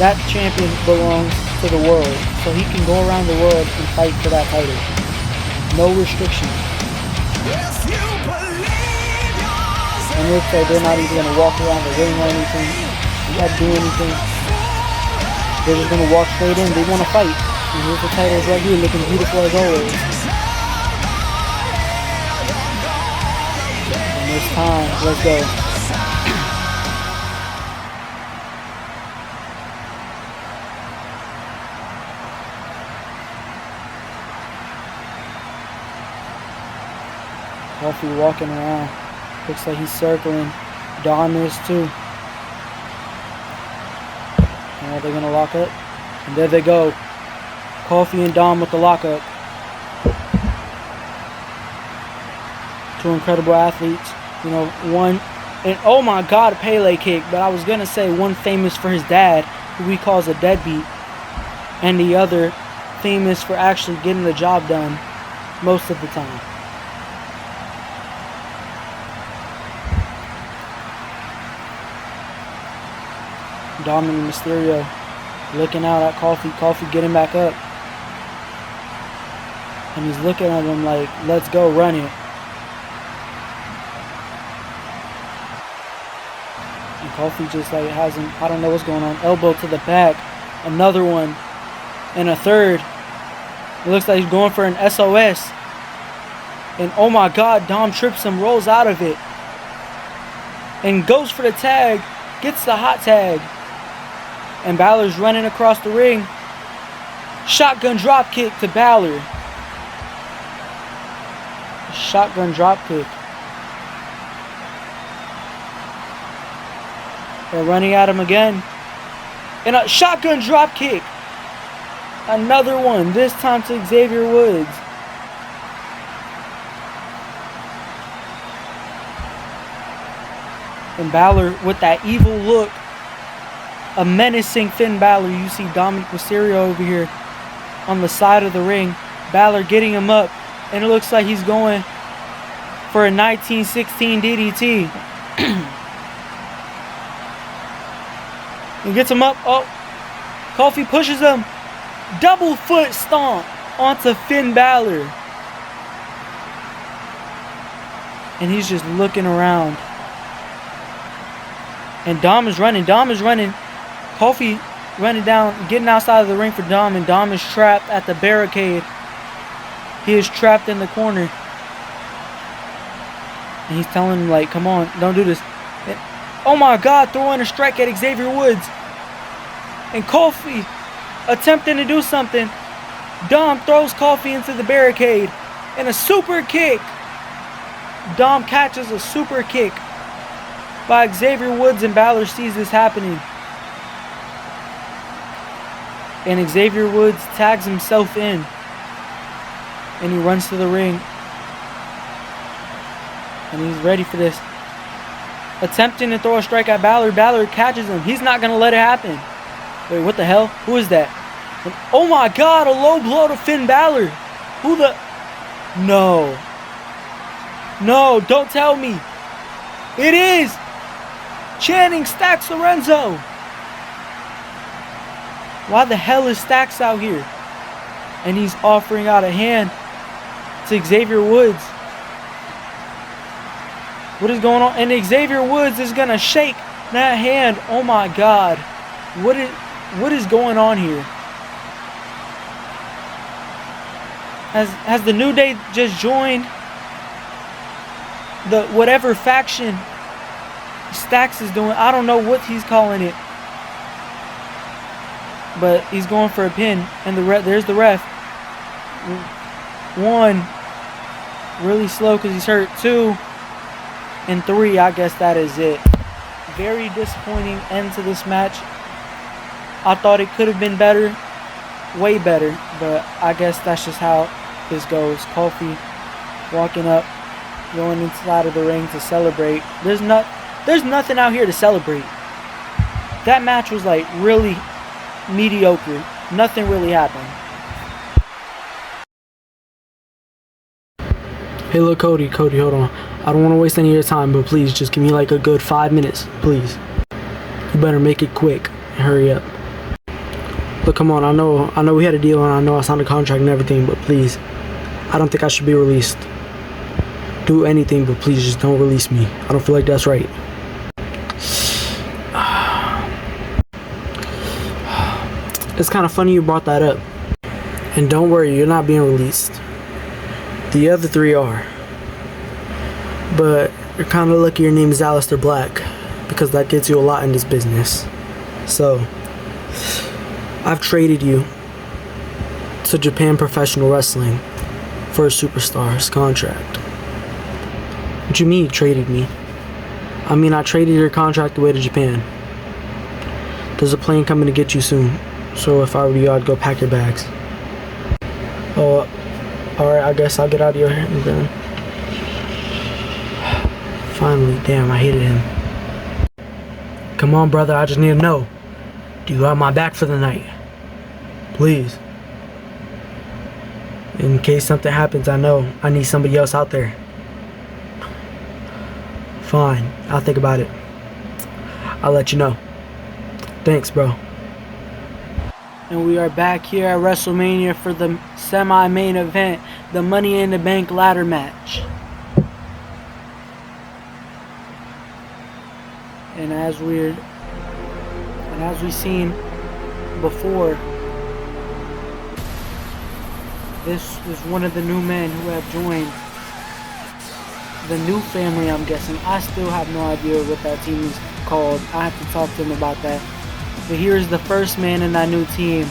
That champion belongs to the world, so he can go around the world and fight for that title. No restrictions. If you believe And it looks like they're not even gonna walk around the ring or anything. They not do anything. They're just gonna walk straight in. They wanna fight. And here's the titles right here, looking beautiful as always. And it's time. Let's go. Coffee walking around. Looks like he's circling. Dom is too. Now they're gonna lock up. And there they go. Coffee and Dom with the lockup. Two incredible athletes. You know, one, and oh my god, a Pele kick. But I was gonna say one famous for his dad, who he calls a deadbeat. And the other famous for actually getting the job done most of the time. Dom and Mysterio looking out at Coffee. Coffee getting back up. And he's looking at him like, let's go, run it. And Coffee just like hasn't, I don't know what's going on. Elbow to the back. Another one. And a third. It looks like he's going for an SOS. And oh my god, Dom trips him, rolls out of it. And goes for the tag. Gets the hot tag. And Balor's running across the ring. Shotgun drop kick to Balor. Shotgun drop kick. They're running at him again. And a shotgun drop kick. Another one. This time to Xavier Woods. And Balor with that evil look. A menacing Finn Balor. You see Dominic Mysterio over here on the side of the ring. Balor getting him up. And it looks like he's going for a 1916 DDT. He gets him up. Oh. Coffee pushes him. Double foot stomp onto Finn Balor. And he's just looking around. And Dom is running. Dom is running. Coffee running down, getting outside of the ring for Dom, and Dom is trapped at the barricade. He is trapped in the corner. And he's telling him, like, come on, don't do this. And, oh my god, throwing a strike at Xavier Woods. And Coffee attempting to do something. Dom throws Coffee into the barricade. And a super kick. Dom catches a super kick by Xavier Woods, and Balor sees this happening. And Xavier Woods tags himself in. And he runs to the ring. And he's ready for this. Attempting to throw a strike at Balor. Balor catches him. He's not going to let it happen. Wait, what the hell? Who is that? And, oh my god, a low blow to Finn Balor. Who the... No. No, don't tell me. It is Channing Stacks Lorenzo. Why the hell is Stacks out here? And he's offering out a hand to Xavier Woods. What is going on? And Xavier Woods is going to shake that hand. Oh my god. What is going on here? Has the New Day just joined the whatever faction Stacks is doing? I don't know what he's calling it. But he's going for a pin. And there's the ref. 1. Really slow because he's hurt. 2. And 3. I guess that is it. Very disappointing end to this match. I thought it could have been better. Way better. But I guess that's just how this goes. Coffee walking up. Going inside of the ring to celebrate. There's nothing out here to celebrate. That match was like really mediocre. Nothing really happened. Hey, look, Cody, hold on. I don't want to waste any of your time, but please just give me like a good 5 minutes, please. You better make it quick and hurry up. Look, come on, I know we had a deal and I know I signed a contract and everything, but please, I don't think I should be released. Do anything, but please just don't release me. I don't feel like that's right. It's kind of funny you brought that up. And don't worry, you're not being released. The other three are. But you're kind of lucky your name is Aleister Black, because that gets you a lot in this business. So, I've traded you to Japan Professional Wrestling for a superstar's contract. What you mean you traded me? I mean, I traded your contract away to Japan. There's a plane coming to get you soon. So if I were you, I'd go pack your bags. Oh, alright, I guess I'll get out of your hair then. Finally, damn, I hated him. Come on, brother, I just need to know. Do you have my back for the night? Please. In case something happens, I know I need somebody else out there. Fine, I'll think about it. I'll let you know. Thanks, bro. And we are back here at Wrestlemania for the semi-main event, the Money in the Bank ladder match. And as we've seen before, this is one of the new men who have joined the new family, I'm guessing. I still have no idea what that team is called. I have to talk to him about that. But here's the first man in that new team,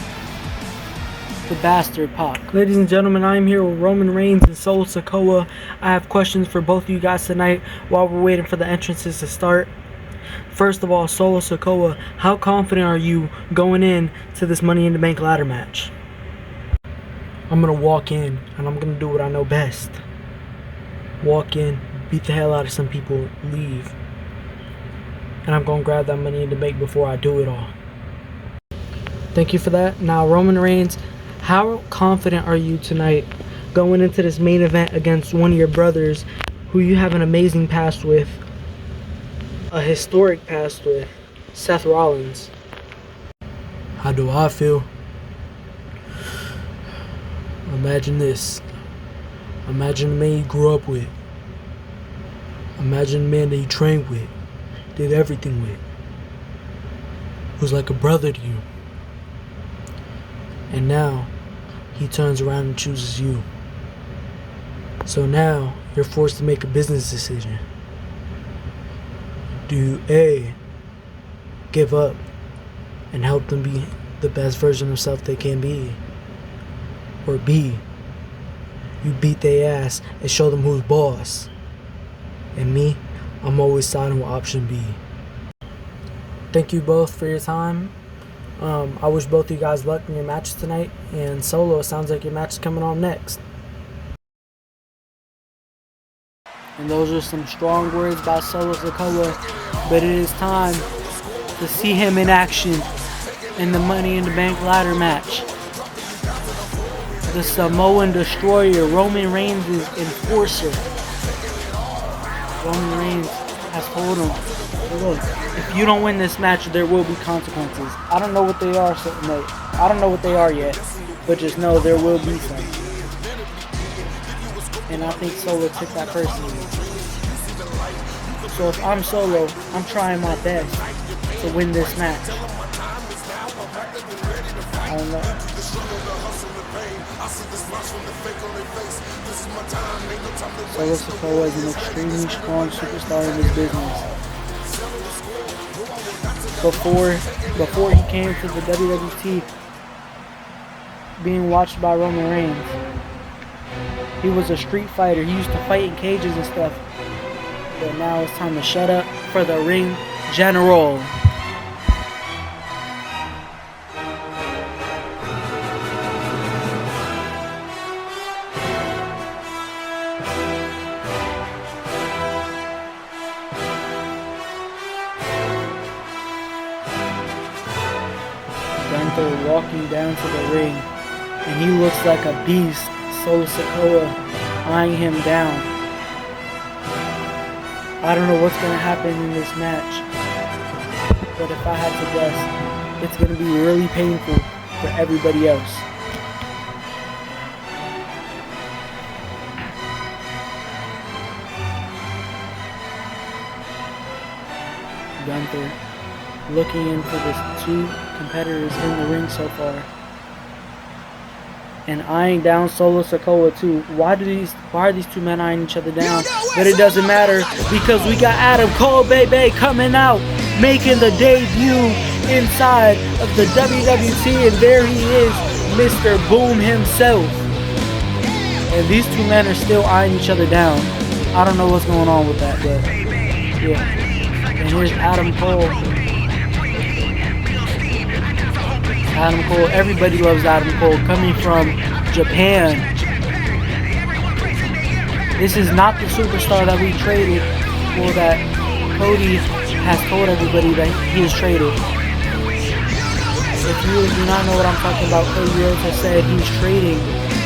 the Bastard Pac. Ladies and gentlemen, I'm here with Roman Reigns and Solo Sikoa. I have questions for both of you guys tonight while we're waiting for the entrances to start. First of all, Solo Sikoa, how confident are you going in to this Money in the Bank ladder match? I'm going to walk in and I'm going to do what I know best. Walk in, beat the hell out of some people, leave. And I'm going to grab that Money in the Bank before I do it all. Thank you for that. Now, Roman Reigns, how confident are you tonight going into this main event against one of your brothers who you have an amazing past with, a historic past with, Seth Rollins? How do I feel? Imagine this. Imagine the man you grew up with. Imagine the man that you trained with, did everything with. Was like a brother to you. And now, he turns around and chooses you. So now, you're forced to make a business decision. Do you A, give up and help them be the best version of self they can be? Or B, you beat their ass and show them who's boss? And me, I'm always siding with option B. Thank you both for your time. I wish both of you guys luck in your matches tonight. And Solo, it sounds like your match is coming on next. And those are some strong words by Solo Sikoa. But it is time to see him in action in the Money in the Bank ladder match. The Samoan Destroyer, Roman Reigns' enforcer. Roman Reigns has told him, look, if you don't win this match, there will be consequences. I don't know what they are, I don't know what they are yet, but just know there will be some. And I think Solo took that personally. So if I'm Solo, I'm trying my best to win this match. I don't know. Solo Sikoa is an extremely strong superstar in this business. Before he came to the WWE, being watched by Roman Reigns, he was a street fighter. He used to fight in cages and stuff. But now it's time to shut up for the ring general. Gunther walking down to the ring, and he looks like a beast. Solo Sikoa eyeing him down. I don't know what's going to happen in this match, but if I had to guess, it's going to be really painful for everybody else. Gunther looking into the two competitors in the ring so far. And eyeing down Solo Sikoa too. Why are these two men eyeing each other down? But it doesn't matter because we got Adam Cole, baby, coming out, making the debut inside of the WWT, and there he is, Mr. Boom himself. And these two men are still eyeing each other down. I don't know what's going on with that, but yeah. And here's Adam Cole. Adam Cole, everybody loves Adam Cole, coming from Japan. This is not the superstar that we traded, or that Cody has told everybody that he is traded. If you do not know what I'm talking about, Cody Rhodes has said he's trading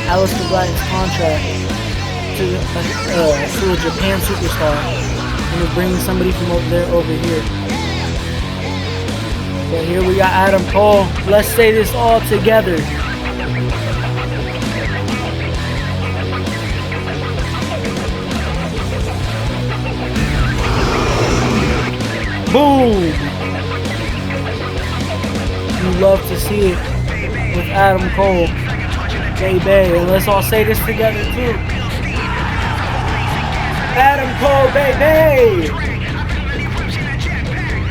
Aleister Black's contract to a Japan superstar, and is bringing somebody from over there over here. But here we got Adam Cole. Let's say this all together. Boom! You love to see it with Adam Cole. Baby, and let's all say this together too. Adam Cole, baby!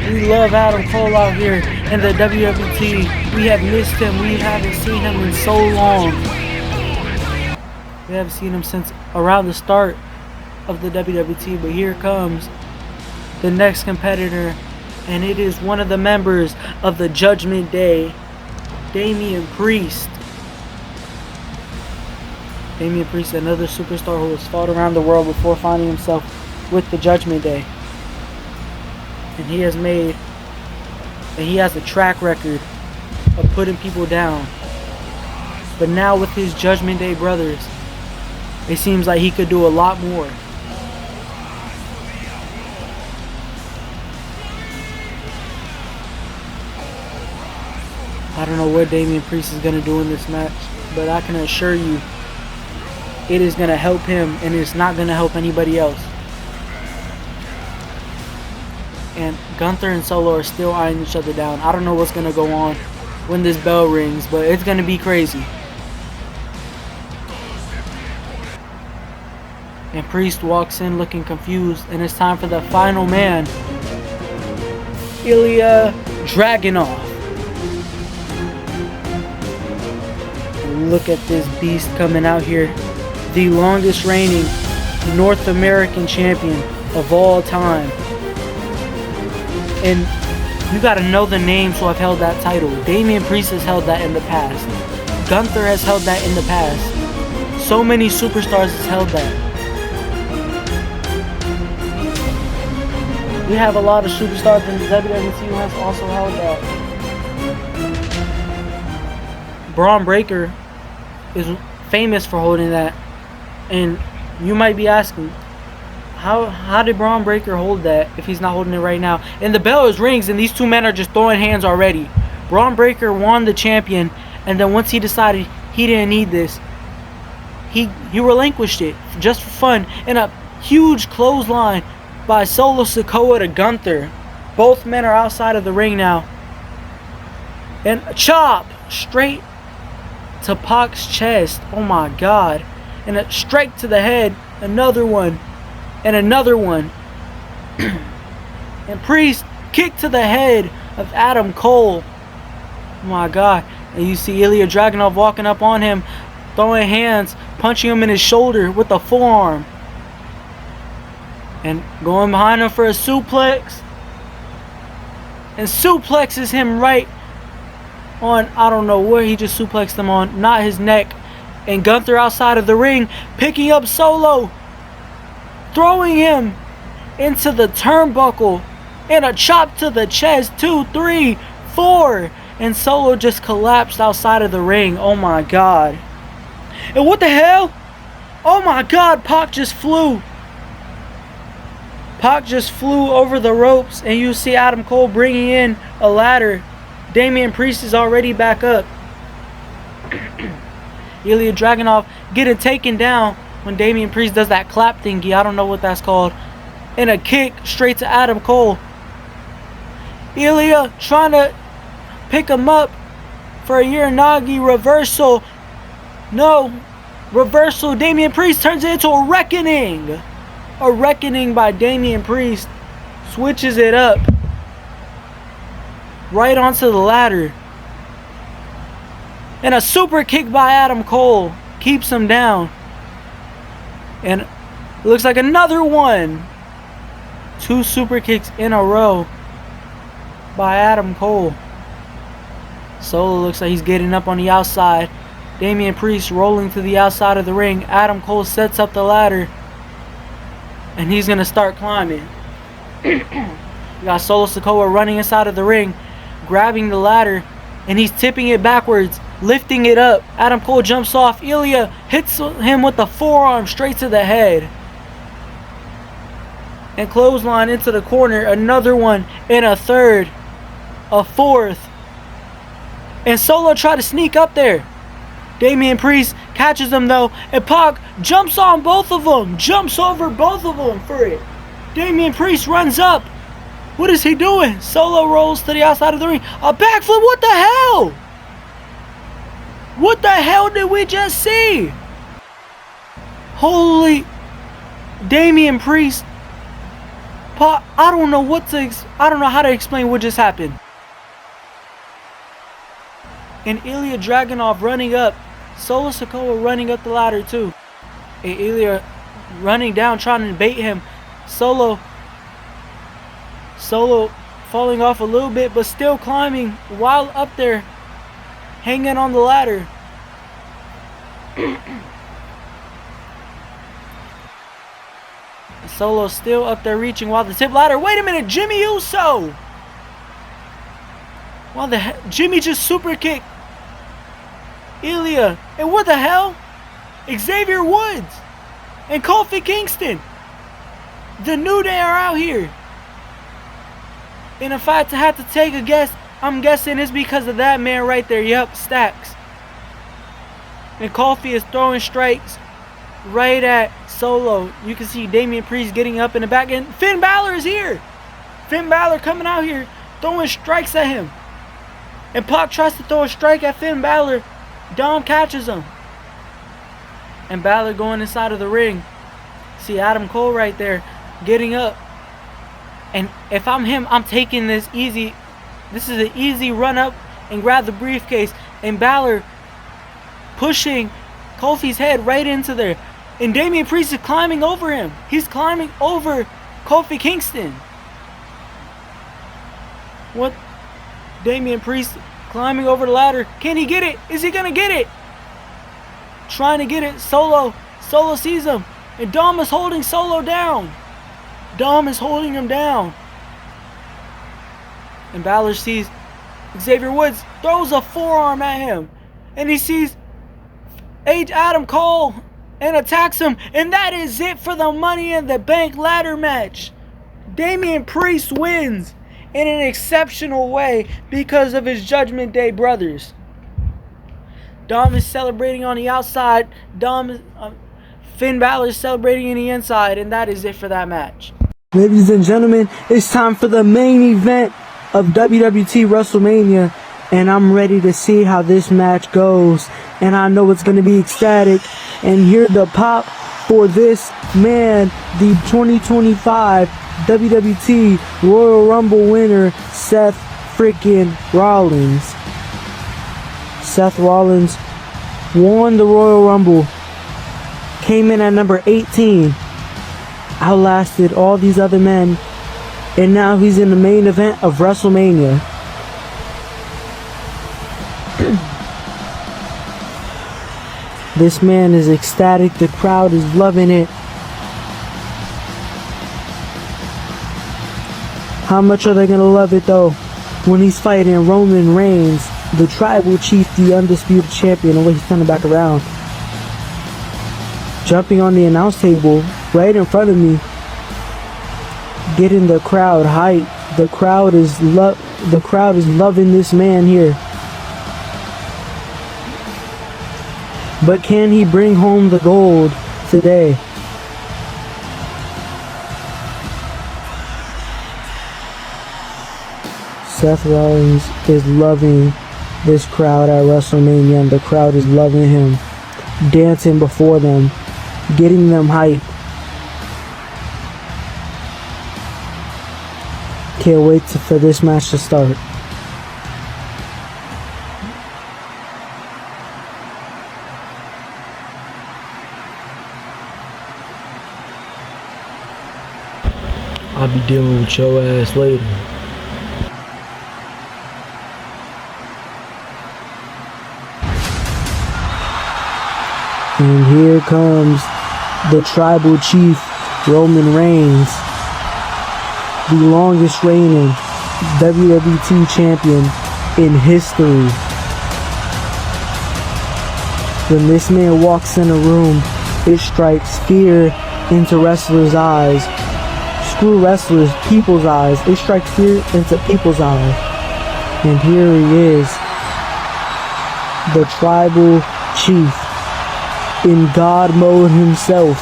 We love Adam Cole out here in the WWT. We have missed him. We haven't seen him in so long. We haven't seen him since around the start of the WWT. But here comes the next competitor. And it is one of the members of the Judgment Day, Damian Priest. Damian Priest, another superstar who has fought around the world before finding himself with the Judgment Day. And he has a track record of putting people down. But now with his Judgment Day brothers, it seems like he could do a lot more. I don't know what Damian Priest is going to do in this match, but I can assure you it is going to help him, and it's not going to help anybody else. And Gunther and Solo are still eyeing each other down. I don't know what's going to go on when this bell rings, but it's going to be crazy. And Priest walks in looking confused, and it's time for the final man, Ilya Dragunov. And look at this beast coming out here. The longest reigning North American champion of all time. And you gotta know the names who have held that title. Damian Priest has held that in the past. Gunther has held that in the past. So many superstars has held that. We have a lot of superstars in the WWT who has also held that. Braun Breaker is famous for holding that. And you might be asking, how did Braun Breaker hold that if he's not holding it right now? And the bell rings and these two men are just throwing hands already. Braun Breaker won the champion, and then once he decided he didn't need this, he relinquished it just for fun in a huge clothesline by Solo Sikoa to Gunther. Both men are outside of the ring now. And a chop straight to Pac's chest. Oh my god. And a strike to the head. Another one. And another one. And Priest kick to the head of Adam Cole. Oh my god. And you see Ilya Dragunov walking up on him, throwing hands, punching him in his shoulder with a forearm. And going behind him for a suplex. And suplexes him right on, I don't know where he just suplexed him on, not his neck. And Gunther outside of the ring, picking up Solo, throwing him into the turnbuckle, and a chop to the chest. 2, 3, 4, and Solo just collapsed outside of the ring. Oh my god. And what the hell? Oh my god, Pac just flew. Pac just flew over the ropes, and you see Adam Cole bringing in a ladder. Damian Priest is already back up. Ilya Dragunov getting taken down when Damian Priest does that clap thingy. I don't know what that's called. And a kick straight to Adam Cole. Ilya trying to pick him up for a Uranagi reversal. No. Reversal. Damian Priest turns it into a reckoning. A reckoning by Damian Priest. Switches it up. Right onto the ladder. And a super kick by Adam Cole. Keeps him down. And it looks like another one. 2 super kicks in a row by Adam Cole. Solo looks like he's getting up on the outside. Damian Priest rolling to the outside of the ring. Adam Cole sets up the ladder. And he's going to start climbing. You got Solo Sikoa running inside of the ring. Grabbing the ladder. And he's tipping it backwards. Lifting it up. Adam Cole jumps off. Ilya hits him with the forearm straight to the head. And clothesline into the corner. Another one. And a third. A fourth. And Solo tried to sneak up there. Damian Priest catches him though. And Pac jumps on both of them. Jumps over both of them for it. Damian Priest runs up. What is he doing? Solo rolls to the outside of the ring. A backflip. What the hell? What the hell did we just see? Holy. Damian Priest. Pac, I don't know how to explain what just happened. And Ilya Dragunov running up. Solo Sikoa running up the ladder too. And Ilya running down trying to bait him. Solo falling off a little bit but still climbing while up there. Hanging on the ladder. Solo still up there reaching while the tip ladder. Wait a minute, Jimmy Uso. While Jimmy just super kicked Ilya. And what the hell? Xavier Woods and Kofi Kingston. The New Day are out here. And if I had to take a guess, I'm guessing it's because of that man right there. Yep, Stacks. And Kofi is throwing strikes right at Solo. You can see Damian Priest getting up in the back. And Finn Balor is here. Finn Balor coming out here throwing strikes at him. And Pac tries to throw a strike at Finn Balor. Dom catches him. And Balor going inside of the ring. See Adam Cole right there getting up. And if I'm him, I'm taking this easy. This is an easy run up and grab the briefcase. And Balor pushing Kofi's head right into there. And Damian Priest is climbing over him. He's climbing over Kofi Kingston. What? Damian Priest climbing over the ladder. Can he get it? Is he going to get it? Trying to get it. Solo sees him. And Dom is holding Solo down. Dom is holding him down. And Balor sees Xavier Woods, throws a forearm at him. And he sees Adam Cole and attacks him. And that is it for the Money in the Bank ladder match. Damian Priest wins in an exceptional way because of his Judgment Day brothers. Dom is celebrating on the outside. Finn Balor is celebrating in the inside. And that is it for that match. Ladies and gentlemen, it's time for the main event of WWT WrestleMania, and I'm ready to see how this match goes, and I know it's going to be ecstatic. And here the pop for this man, the 2025 WWT Royal Rumble winner, Seth freaking Rollins. Seth Rollins won the Royal Rumble, came in at number 18, outlasted all these other men, and now he's in the main event of WrestleMania. This man is ecstatic. The crowd is loving it. How much are they gonna love it though when he's fighting Roman Reigns, the tribal chief, the undisputed champion? And when he's turning back around, jumping on the announce table right in front of me, getting the crowd hyped. The crowd is loving this man here. But can he bring home the gold today? Seth Rollins is loving this crowd at WrestleMania, and the crowd is loving him, dancing before them, getting them hype. Can't wait for this match to start. I'll be dealing with your ass later. And here comes the tribal chief, Roman Reigns, the longest reigning WWE champion in history. When this man walks in a room, it strikes fear into wrestlers' eyes. Screw wrestlers, people's eyes. It strikes fear into people's eyes. And here he is, the tribal chief, in God mode himself.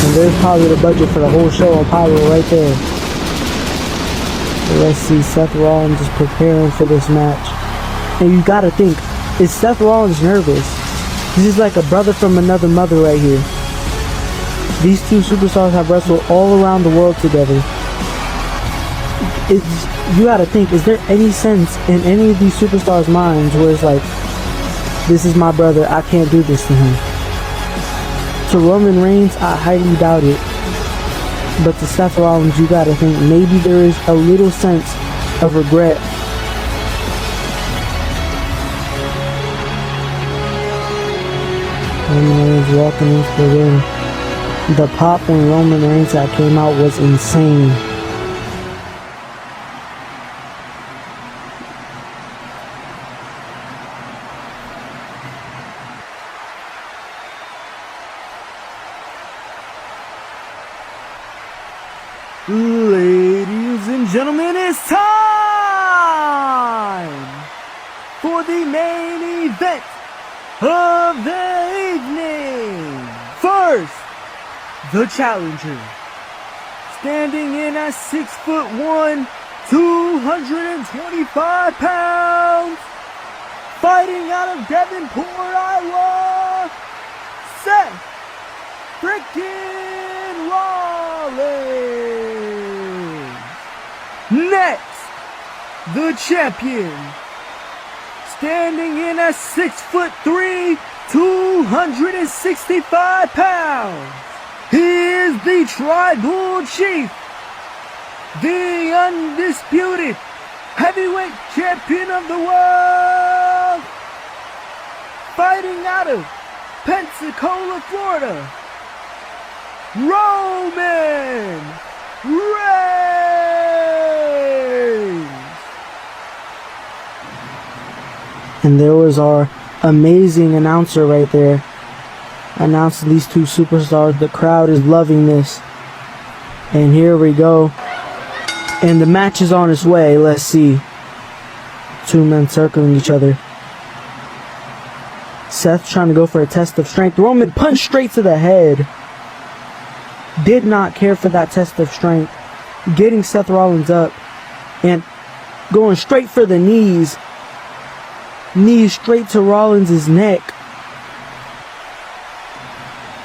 And there's probably the budget for the whole show on Pyro right there. So let's see, Seth Rollins is preparing for this match. And you gotta think, is Seth Rollins nervous? This is like a brother from another mother right here. These two superstars have wrestled all around the world together. You gotta think, is there any sense in any of these superstars' minds where it's like, this is my brother, I can't do this to him? To Roman Reigns, I highly doubt it. But to Seth Rollins, you gotta think, maybe there is a little sense of regret. Roman Reigns walking into the ring. The pop when Roman Reigns came out was insane. Ladies and gentlemen, it's time for the main event of the evening. First, the challenger, standing in at 6'1", 225 pounds, fighting out of Devonport, Iowa, Seth freaking Rollins. Next, the champion, standing in at 6'3", 265 pounds. He is the tribal chief, the undisputed heavyweight champion of the world, fighting out of Pensacola, Florida, Roman Reigns. And there was our amazing announcer right there, announcing these two superstars. The crowd is loving this. And here we go. And the match is on its way. Let's see. Two men circling each other. Seth trying to go for a test of strength. Roman punched straight to the head. Did not care for that test of strength. Getting Seth Rollins up and going straight for the knees. Knees straight to Rollins' neck.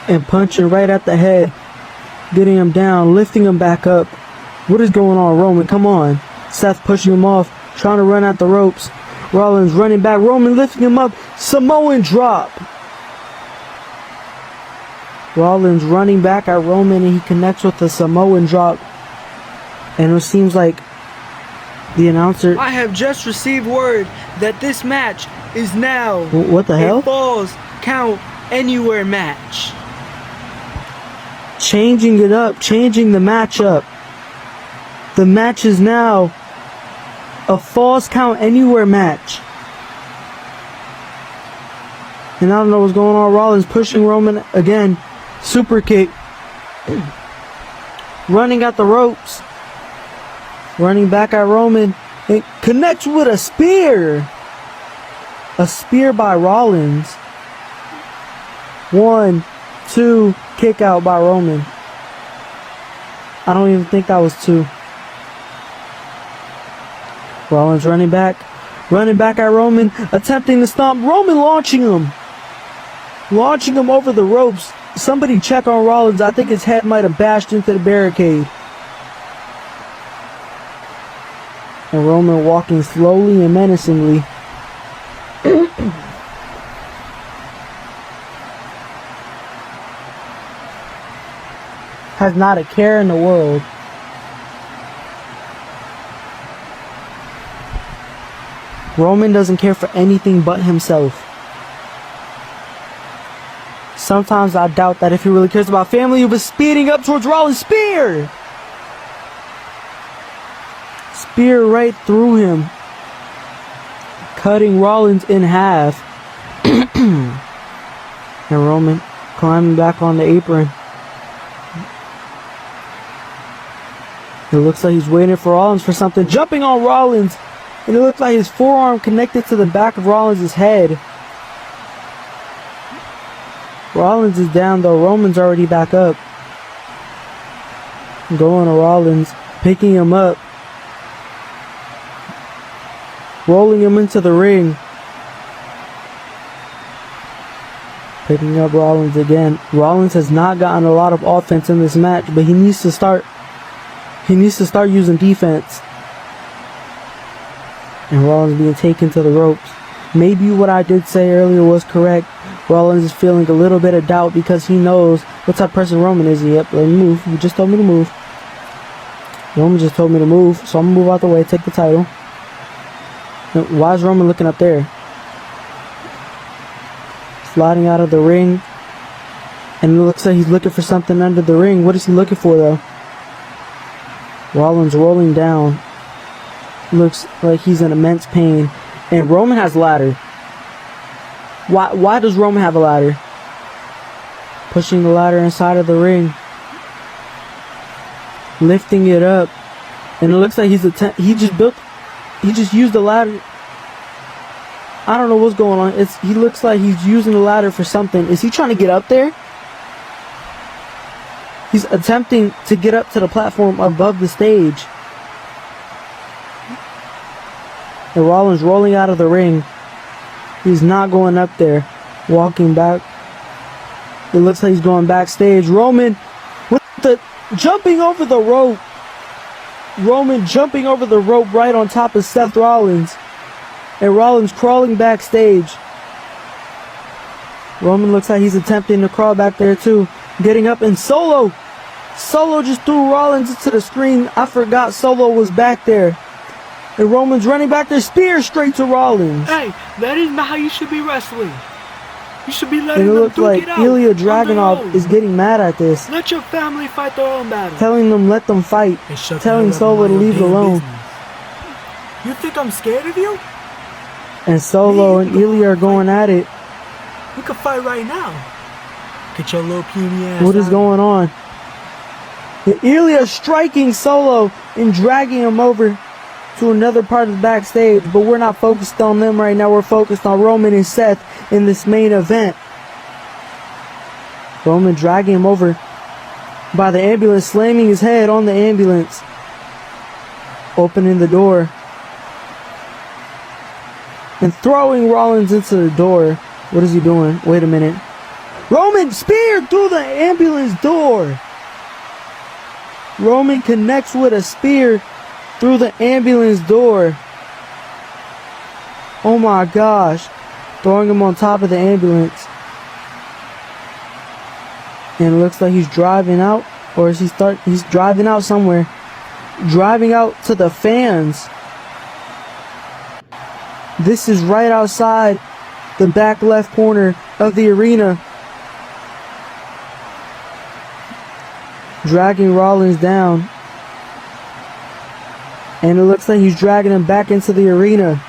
And punching right at the head. Getting him down, lifting him back up. What is going on, Roman? Come on. Seth pushing him off, trying to run at the ropes. Rollins running back. Roman lifting him up. Samoan drop. Rollins running back at Roman, and he connects with the Samoan drop. And it seems like the announcer... I have just received word that this match is now What the hell? a Falls Count Anywhere match. Changing it up, changing the match up. The match is now a Falls Count Anywhere match. And I don't know what's going on. Rollins pushing Roman again. Super kick. Running at the ropes. Running back at Roman. It connects with a spear. A spear by Rollins. 1, 2, kick out by Roman. I don't even think that was 2. Rollins running back at Roman, attempting to stomp. Roman launching him over the ropes. Somebody check on Rollins. I think his head might have bashed into the barricade. And Roman walking slowly and menacingly. Has not a care in the world. Roman doesn't care for anything but himself. Sometimes I doubt that if he really cares about family, he was speeding up towards Rollins. Spear! Spear right through him, cutting Rollins in half. And Roman climbing back on the apron. It looks like he's waiting for Rollins for something. Jumping on Rollins. And it looks like his forearm connected to the back of Rollins' head. Rollins is down though. Roman's already back up. Going to Rollins. Picking him up. Rolling him into the ring. Picking up Rollins again. Rollins has not gotten a lot of offense in this match, but he needs to start using defense. And Rollins being taken to the ropes. Maybe what I did say earlier was correct. Rollins is feeling a little bit of doubt because he knows what type of person Roman is. Yep, let me move. You just told me to move. Roman just told me to move, so I'm gonna move out the way, take the title. Now, why is Roman looking up there? Sliding out of the ring. And it looks like he's looking for something under the ring. What is he looking for though? Rollins rolling down. Looks like he's in immense pain. And Roman has a ladder. Why does Roman have a ladder? Pushing the ladder inside of the ring. Lifting it up. And it looks like he just used the ladder. I don't know what's going on. He looks like he's using the ladder for something. Is he trying to get up there? He's attempting to get up to the platform above the stage. And Rollins rolling out of the ring. He's not going up there. Walking back. It looks like he's going backstage. Roman with the jumping over the rope. Roman jumping over the rope right on top of Seth Rollins. And Rollins crawling backstage. Roman looks like he's attempting to crawl back there too. Getting up and Solo just threw Rollins into the screen. I forgot Solo was back there. And Roman's running back there, spear straight to Rollins. Hey, that is not how you should be wrestling. You should be letting and it them looks duke like it out. Ilya Dragunov is getting mad at this. Let your family fight their own battle. Telling them let them fight. Telling Solo to leave it alone. Business. You think I'm scared of you? And Solo and Ilya are going at it. We could fight right now. Get your little puny ass. What is going on? And Ilya striking Solo and dragging him over to another part of the backstage, but we're not focused on them right now. We're focused on Roman and Seth in this main event. Roman dragging him over by the ambulance, slamming his head on the ambulance, opening the door and throwing Rollins into the door. What is he doing? Wait a minute. Roman spear through the ambulance door. Roman connects with a spear through the ambulance door. Oh my gosh. Throwing him on top of the ambulance. And it looks like he's driving out. Or is he's driving out somewhere. Driving out to the fans. This is right outside the back left corner of the arena. Dragging Rollins down. And it looks like he's dragging him back into the arena.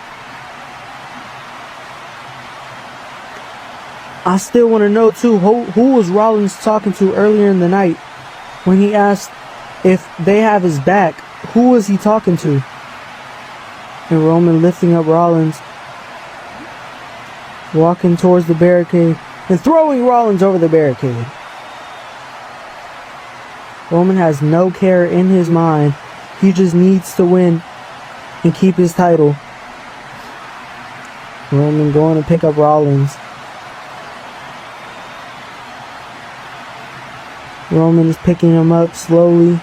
I still want to know too, who was Rollins talking to earlier in the night when he asked if they have his back? Who was he talking to? And Roman lifting up Rollins, walking towards the barricade and throwing Rollins over the barricade. Roman has no care in his mind. He just needs to win and keep his title. Roman going to pick up Rollins. Roman is picking him up slowly.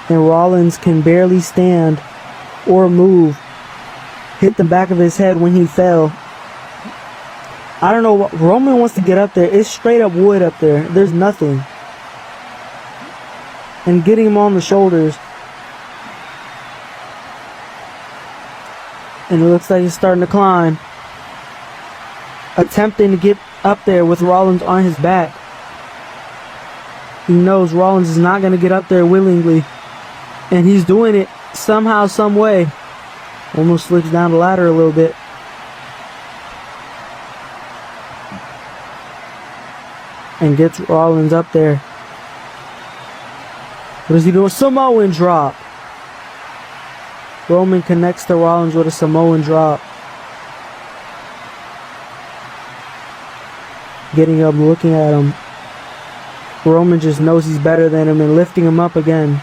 And Rollins can barely stand or move. Hit the back of his head when he fell. I don't know what Roman wants to get up there. It's straight up wood up there. There's nothing. And getting him on the shoulders. And it looks like he's starting to climb. Attempting to get up there with Rollins on his back. He knows Rollins is not going to get up there willingly. And he's doing it somehow, some way. Almost slips down the ladder a little bit. And gets Rollins up there. What is he doing? Samoan drop. Roman connects to Rollins with a Samoan drop. Getting up, looking at him. Roman just knows he's better than him and lifting him up again.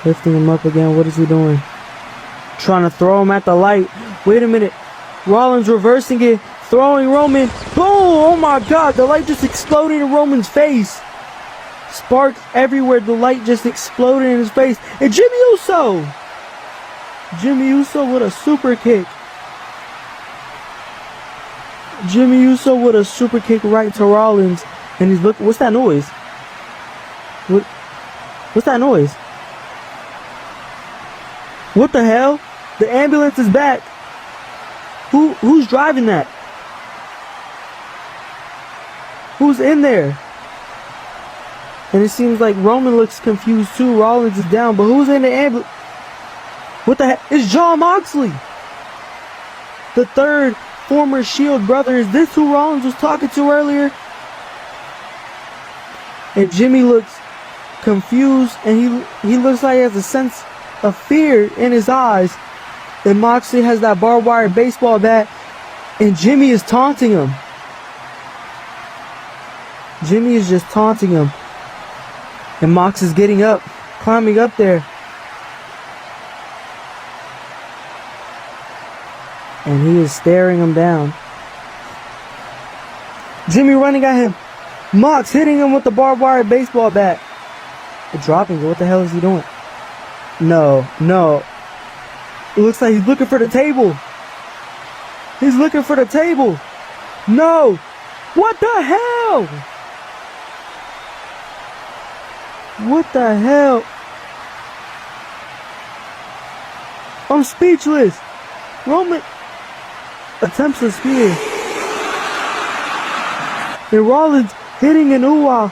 Lifting him up again. What is he doing? Trying to throw him at the light. Wait a minute. Rollins reversing it. Throwing Roman. Boom! Oh my God. The light just exploded in Roman's face. Sparks everywhere. The light just exploded in his face. And Jimmy Uso. Jimmy Uso with a super kick. Jimmy Uso with a super kick right to Rollins. And he's looking. What's that noise? What's that noise? What the hell? The ambulance is back. Who's driving that? Who's in there? And it seems like Roman looks confused too. Rollins is down, but who's in the ambulance? What the heck? It's Jon Moxley. The third former Shield brother. Is this who Rollins was talking to earlier? And Jimmy looks confused, and he looks like he has a sense of fear in his eyes. And Moxley has that barbed wire baseball bat, and Jimmy is taunting him. Jimmy is just taunting him. And Mox is getting up, climbing up there. And he is staring him down. Jimmy running at him. Mox hitting him with the barbed wire baseball bat. Dropping it. What the hell is he doing? No. It looks like he's looking for the table. He's looking for the table. No. What the hell? What the hell? I'm speechless. Roman attempts a spear. And Rollins hitting an ooh-ah.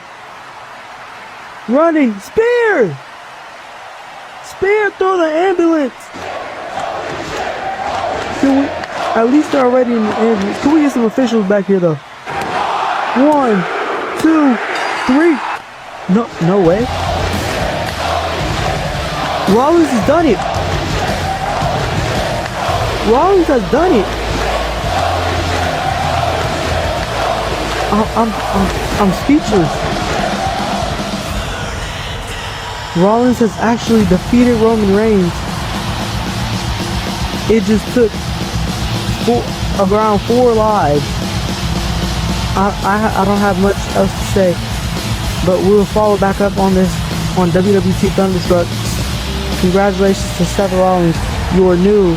Running. Spear! Spear through the ambulance. Can we, at least they're already in the ambulance. Can we get some officials back here though? 1, 2, 3. No way. Rollins has done it. Rollins has done it. I'm speechless. Rollins has actually defeated Roman Reigns. It just took around 4 lives. I don't have much else to say, but we'll follow back up on this on WWT Thunderstruck. Congratulations to Seth Rollins, your new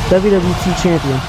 WWT champion.